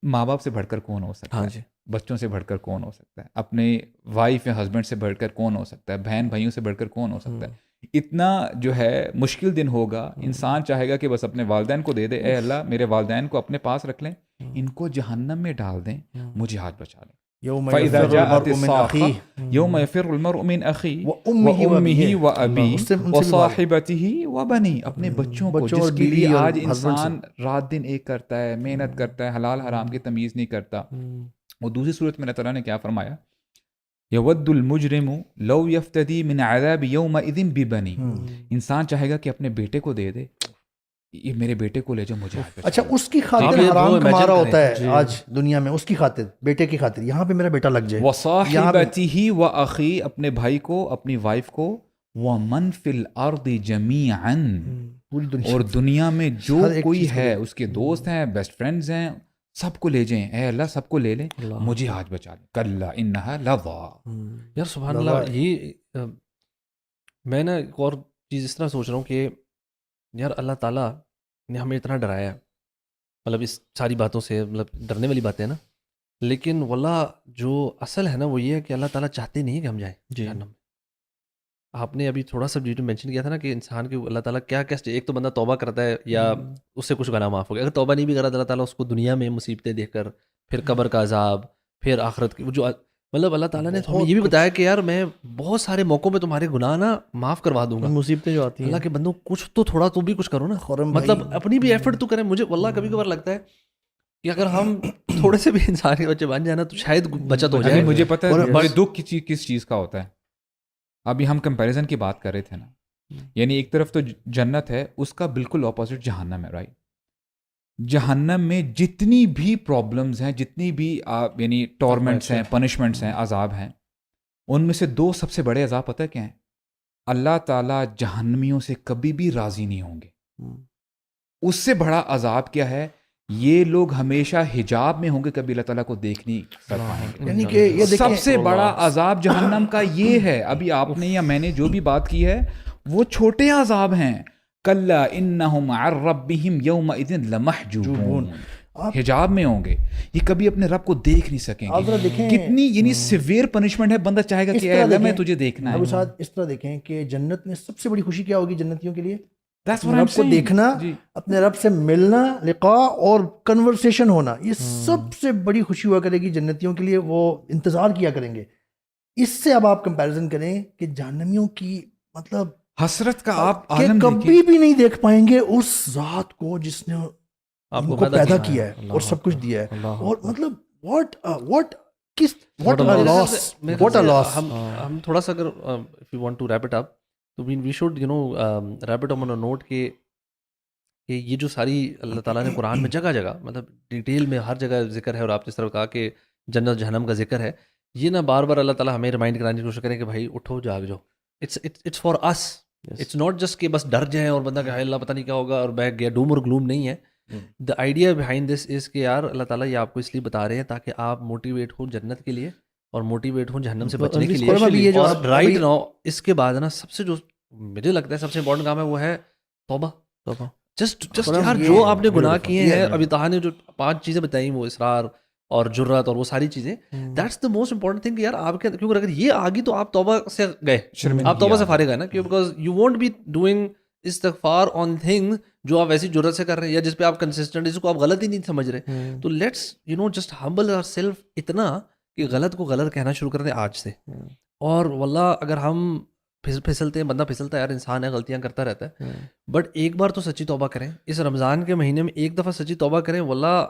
ماں باپ سے بڑھ کر کون ہو سکتا ہاں ہے, جی بچوں سے بڑھ کر کون ہو سکتا ہے, اپنے وائف یا ہسبینڈ سے بڑھ کر کون ہو سکتا ہے, بہن بھائیوں سے بڑھ کر کون ہو سکتا ہے. اتنا جو ہے مشکل دن ہوگا. انسان چاہے گا کہ بس اپنے والدین کو دے دے, اے اللہ میرے والدین کو اپنے پاس رکھ لیں, ان کو جہنم میں ڈال دیں, مجھے ہاتھ بچا لیں. یوم فَإِذَا یفر جَاءَتِ المرء من الصَّاخَةُ اخیہ یوم یفر المرء من اخیہ وامہ وامہ وابیہ. وابیہ اس سے بھی بات. وصاحبتہ وبنی. اپنے بچوں کو بچوں جس اور کے بیوی لیے اور آج husband سے. انسان رات دن ایک کرتا ہے, محنت کرتا ہے, حلال حرام کی تمیز نہیں کرتا. اور دوسری صورت میں اللہ تعالیٰ نے کیا فرمایا, یود المجرم لو یفتدی من عذاب یومئذ ببنی. انسان چاہے گا کہ اپنے بیٹے کو دے دے, یہ میرے بیٹے کو لے جاؤ, مجھے ہاتھ پہ اچھا چلا. اس کی خاطر آپ یہ حرام دو کما imagine رہا ہوتا ہے کریں. آج دنیا میں, اس کی خاطر, بیٹے کی خاطر, یہاں پہ میرا بیٹا لگ جائے. وصاحبتہ واخی, اپنے بھائی کو, اپنی وائف کو, ومن فی الارض جمیعا, پوری دنیا اور دنیا میں جو ہر ایک کوئی چیز کو ہے, لے. اس کے دوست ہیں, بیسٹ فرینڈز ہیں, سب کو لے جائیں. اے اللہ سب کو لے لیں, مجھے آج بچا لیں. کلا انہا لظا. یار سبحان اللہ. یہ میں نا ایک اور چیز اس طرح سوچ رہا ہوں کہ یار اللہ تعالیٰ نے ہمیں اتنا ڈرایا ہے, مطلب اس ساری باتوں سے, مطلب ڈرنے والی باتیں ہیں نا, لیکن واللہ جو اصل ہے نا وہ یہ ہے کہ اللہ تعالیٰ چاہتے نہیں کہ ہم جائیں جہنم میں. آپ نے ابھی تھوڑا سا ویڈیو مینشن کیا تھا نا کہ انسان کے اللہ تعالیٰ کیا کیا, ایک تو بندہ توبہ کرتا ہے یا اس سے کچھ گناہ معاف ہو گیا, اگر توبہ نہیں بھی کرا اللہ تعالیٰ اس کو دنیا میں مصیبتیں دیکھ کر, پھر قبر کا عذاب, پھر آخرت کی, وہ جو مطلب اللہ تعالیٰ نے ہمیں یہ بھی بتایا کہ یار میں بہت سارے موقعوں پہ تمہارے گناہ نا معاف کروا دوں گا. مصیبتیں جو آتی ہیں, اللہ کے بندوں کچھ تو تھوڑا تو بھی کچھ کرو نا, خرم مطلب اپنی بھی ایفرٹ تو کریں. مجھے واللہ کبھی کبھار لگتا ہے کہ اگر ہم تھوڑے سے بھی انسان کے بچے بن جائیں نا تو شاید بچت ہو جائے. ابھی مجھے پتہ ہے اور دکھ کی چیز کس چیز کا ہوتا ہے. ابھی ہم کمپیریزن کی بات کر رہے تھے نا, یعنی ایک طرف تو جنت ہے, اس کا بالکل اپوزٹ جہنم ہے, رائٹ. جہنم میں جتنی بھی پرابلمز ہیں, جتنی بھی یعنی ٹورمنٹس ہیں, پنشمنٹس ہیں, عذاب ہیں, ان میں سے دو سب سے بڑے عذاب پتہ کیا ہیں؟ اللہ تعالیٰ جہنمیوں سے کبھی بھی راضی نہیں ہوں گے. اس سے بڑا عذاب کیا ہے, یہ لوگ ہمیشہ حجاب میں ہوں گے, کبھی اللہ تعالیٰ کو دیکھ نہیں سر پائیں گے. یعنی کہ یہ دیکھیں, سب سے بڑا عذاب جہنم کا یہ ہے. ابھی آپ نے یا میں نے جو بھی بات کی ہے وہ چھوٹے عذاب ہیں. کلا انہم عن ربہم یومئذ لمحجوبون, حجاب میں ہوں گے, یہ کبھی اپنے رب کو دیکھ نہیں سکیں آپ ذرا گے. دیکھیں کتنی یعنی سیویئر پنشمنٹ ہے. بندہ چاہے گا اس کہ طرح اے اللہ میں دیکھیں, تجھے دیکھنا ہے. ابو سعد اس طرح دیکھیں کہ جنت میں سب سے بڑی خوشی کیا ہوگی جنتیوں کے لیے؟ That's what اپنے I'm رب کو saying. دیکھنا, جی. اپنے رب سے ملنا, لقاء اور کنورسیشن ہونا, یہ سب سے بڑی خوشی ہوا کرے گی جنتیوں کے لیے. وہ انتظار کیا کریں گے. اس سے اب آپ کمپیریزن کریں کہ جہنمیوں کی مطلب حسرت کا آپ کہ عالم کبھی دیکھیں. بھی نہیں دیکھ پائیں گے اس ذات کو جس نے آپ ان کو پیدا کیا ہے اور سب کچھ دیا ہے. اور مطلب what a loss. ہم تھوڑا سا اگر if you want to wrap it up تو we should wrap it up on a note کہ یہ جو ساری اللہ تعالیٰ نے قرآن میں جگہ جگہ مطلب ڈیٹیل میں ہر جگہ ذکر ہے, اور آپ جس طرح کہا کہ جنت جہنم کا ذکر ہے, یہ نا بار بار اللہ تعالیٰ ہمیں ریمائنڈ کرانے کی کوشش کریں کہ بھائی اٹھو جاگ جاؤ. It's for us, it's not just کہ بس ڈر جائیں اور بندہ کہ اللہ پتہ نہیں کیا ہوگا اور بیٹھ گیا, ڈوم اور گلوم نہیں ہے. دا آئیڈیا بہائنڈ دس از کہ یار اللہ تعالیٰ یہ آپ کو اس لیے بتا رہے ہیں تاکہ آپ موٹیویٹ ہوں جنت کے لیے اور موٹیویٹ ہوں جہنم سے بچنے کے لیے. اور رائٹ ناؤ اس کے بعد نا سب سے جو مجھے لگتا ہے سب سے امپورٹنٹ کام ہے وہ ہے توبہ. جسٹ یار جو آپ نے گناہ کیے ہیں, ابھی طاہر نے جو 5 چیزیں بتائیں وہ اصرار اور جرات اور وہ ساری چیزیں, that's the most important thing کہ یار آپ کے, کیونکہ اگر یہ آ گئی تو آپ توبہ سے گئے, آپ توبہ سے فارغ گئے نا, because you won't be doing استغفار آن تھنگ جو آپ ایسی جرت سے کر رہے ہیں یا جس پہ آپ کنسسٹنٹ, جس کو آپ غلط ہی نہیں سمجھ رہے. تو let's just humble our self اتنا کہ غلط کو غلط کہنا شروع کر دیں آج سے. اور واللہ اگر ہم پھسلتے ہیں, بندہ پھسلتا ہے یار, انسان ہے, غلطیاں کرتا رہتا ہے, بٹ ایک بار تو سچی توبہ کریں. اس رمضان کے مہینے میں ایک دفعہ سچی توبہ کریں, واللہ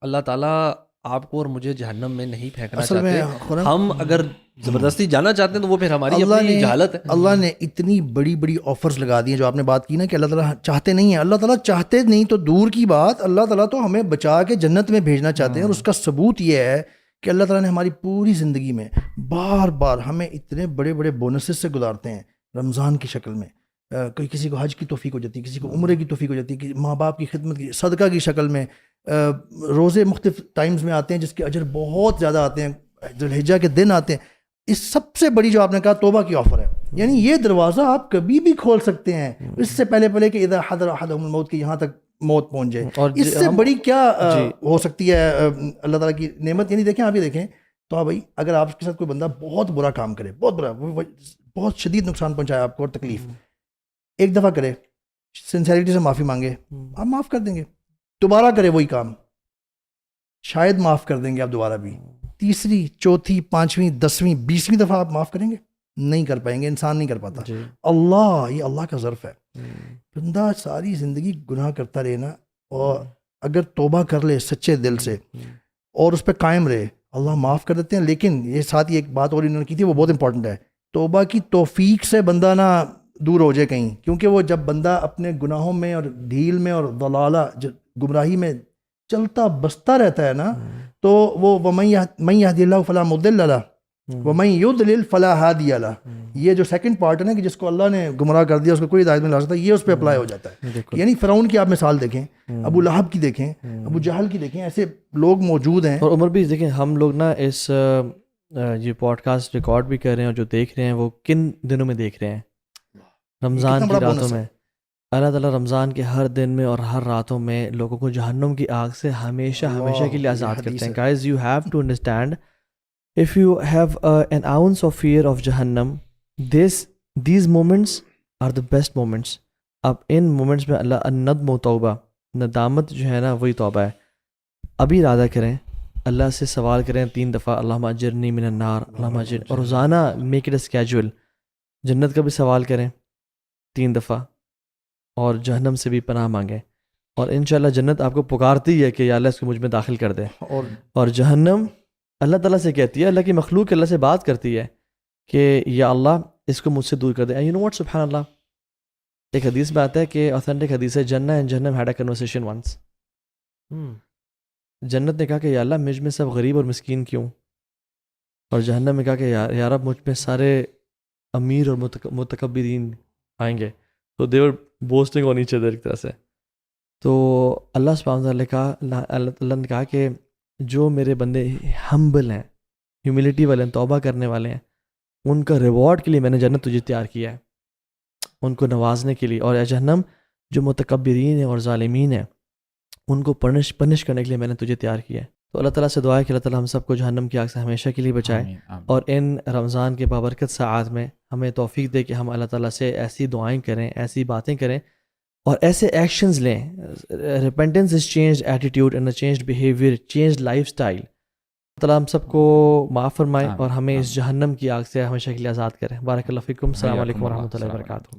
اللہ تعالیٰ آپ کو اور مجھے جہنم میں نہیں پھینکنا اصل میں چاہتے. ہم اگر زبردستی جانا چاہتے ہیں تو وہ پھر ہماری اللہ اپنی نے جہالت ہے. اللہ نے اتنی بڑی بڑی آفرز لگا دی ہیں, جو آپ نے بات کی نا کہ اللہ تعالیٰ چاہتے نہیں ہیں. اللہ تعالیٰ چاہتے نہیں تو دور کی بات, اللہ تعالیٰ تو ہمیں بچا کے جنت میں بھیجنا چاہتے ہیں. اور اس کا ثبوت یہ ہے کہ اللہ تعالیٰ نے ہماری پوری زندگی میں بار بار ہمیں اتنے بڑے بڑے بونسز سے گزارتے ہیں. رمضان کی شکل میں, کوئی کسی کو حج کی توفیق ہو جاتی ہے, کسی کو عمرے کی توفیق ہو جاتی ہے, ماں باپ کی خدمت کی, صدقہ کی شکل میں, روزے مختلف ٹائمز میں آتے ہیں جس کے اجر بہت زیادہ آتے ہیں, ذوالحجہ کے دن آتے ہیں. اس سب سے بڑی جو آپ نے کہا توبہ کی آفر ہے, یعنی یہ دروازہ آپ کبھی بھی کھول سکتے ہیں, اس سے پہلے کہ اذا حضر احدهم الموت کی یہاں تک موت پہنچ جائے. اور اس سے بڑی کیا ہو سکتی ہے اللہ تعالیٰ کی نعمت. یعنی دیکھیں, آپ یہ دیکھیں تو بھائی اگر آپ کے ساتھ کوئی بندہ بہت برا کام کرے, بہت برا, بہت شدید نقصان پہنچایا آپ کو اور تکلیف, ایک دفعہ کرے, سنسیریٹی سے معافی مانگے, آپ معاف کر دیں گے. دوبارہ کرے وہی کام, شاید معاف کر دیں گے آپ دوبارہ بھی. تیسری, چوتھی, پانچویں, 10ویں, 20ویں دفعہ آپ معاف کریں گے؟ نہیں کر پائیں گے, انسان نہیں کر پاتا. اللہ, یہ اللہ کا ظرف ہے. بندہ ساری زندگی گناہ کرتا رہے نا, اور اگر توبہ کر لے سچے دل سے اور اس پہ قائم رہے, اللہ معاف کر دیتے ہیں. لیکن یہ ساتھ ہی ایک بات اور انہوں نے کی تھی, وہ بہت امپورٹنٹ ہے, توبہ کی توفیق سے بندہ نہ دور ہو جائے کہیں, کیونکہ وہ جب بندہ اپنے گناہوں میں اور ڈھیل میں اور ضلالہ گمراہی میں چلتا بستا رہتا ہے نا, تو وہ وَمَن يَهْدِ اللَّهُ فَلَا مُضِلَّ لَهُ وَمَن يُضْلِلْ فَلَا هَادِيَ لَهُ. یہ جو سیکنڈ پارٹ ہے نا, کہ جس کو اللہ نے گمراہ کر دیا اس کو کوئی ہدایت میں لا سکتا, یہ اس پہ اپلائی ہو جاتا ہے. یعنی فرعون کی آپ مثال دیکھیں, ابو لہب کی دیکھیں, ابو جہل کی دیکھیں, ایسے لوگ موجود ہیں. اور عمر بھی دیکھیں, ہم لوگ نا اس یہ پوڈ کاسٹ ریکارڈ بھی کر رہے ہیں, اور جو دیکھ رہے ہیں وہ کن دنوں میں دیکھ رہے ہیں؟ رمضان کی راتوں میں. اللہ تعالیٰ رمضان کے ہر دن میں اور ہر راتوں میں لوگوں کو جہنم کی آگ سے ہمیشہ ہمیشہ کے لیے آزاد کرتے ہیں. Guys, you have to understand, if you have an ounce of fear of Jahannam, these moments are the best moments. اب ان مومنٹس میں اللہ الندم و توبہ, ندامت جو ہے نا وہی توبہ ہے. ابھی ارادہ کریں, اللہ سے سوال کریں 3 دفعہ, اللہم اجرنی من النار, اللہم اجرنی, اور روزانہ میک اٹ اے اسکیجول. جنت کا بھی سوال کریں 3 دفعہ, اور جہنم سے بھی پناہ مانگیں, اور انشاءاللہ جنت آپ کو پکارتی ہے کہ یا اللہ اس کو مجھ میں داخل کر دے. اور جہنم اللہ تعالیٰ سے کہتی ہے, اللہ کی مخلوق اللہ سے بات کرتی ہے کہ یا اللہ اس کو مجھ سے دور کر دے. یو نو واٹ, سبحان اللہ, ایک حدیث میں آتا ہے کہ اوتھینٹک حدیث ہے, جنہ اینڈ جہنم ہیڈ اے کنورسیشن ونس. جنت نے کہا کہ یا اللہ مجھ میں سب غریب اور مسکین کیوں, اور جہنم نے کہا کہ یا رب مجھ میں سارے امیر اور متکبرین آئیں گے. تو they were boasting on each other ایک طرح سے. تو اللہ سبحانہ وتعالیٰ نے کہا, اللہ نے کہا کہ جو میرے بندے ہمبل ہیں, ہیوملٹی والے ہیں, توبہ کرنے والے ہیں, ان کا ریوارڈ کے لیے میں نے جنت تجھے تیار کیا ہے, ان کو نوازنے کے لیے. اور اے جہنم, جو متکبرین ہیں اور ظالمین ہیں ان کو پنش کرنے کے لیے میں نے تجھے تیار کیا ہے. تو اللہ تعالیٰ سے دعا ہے کہ اللہ تعالیٰ ہم سب کو جہنم کی آگ سے ہمیشہ کے لیے بچائے, اور ان رمضان کے بابرکت ساعات میں ہمیں توفیق دے کہ ہم اللہ تعالیٰ سے ایسی دعائیں کریں, ایسی باتیں کریں, اور ایسے ایکشنز لیں. Repentance is changed attitude and changed behaviour, changed lifestyle. اللہ تعالیٰ ہم سب کو معاف فرمائے اور ہمیں اس جہنم کی آگ سے ہمیشہ کے لیے آزاد کریں. بارک اللہ فیکم. السلام علیکم ورحمۃ اللہ وبرکاتہ.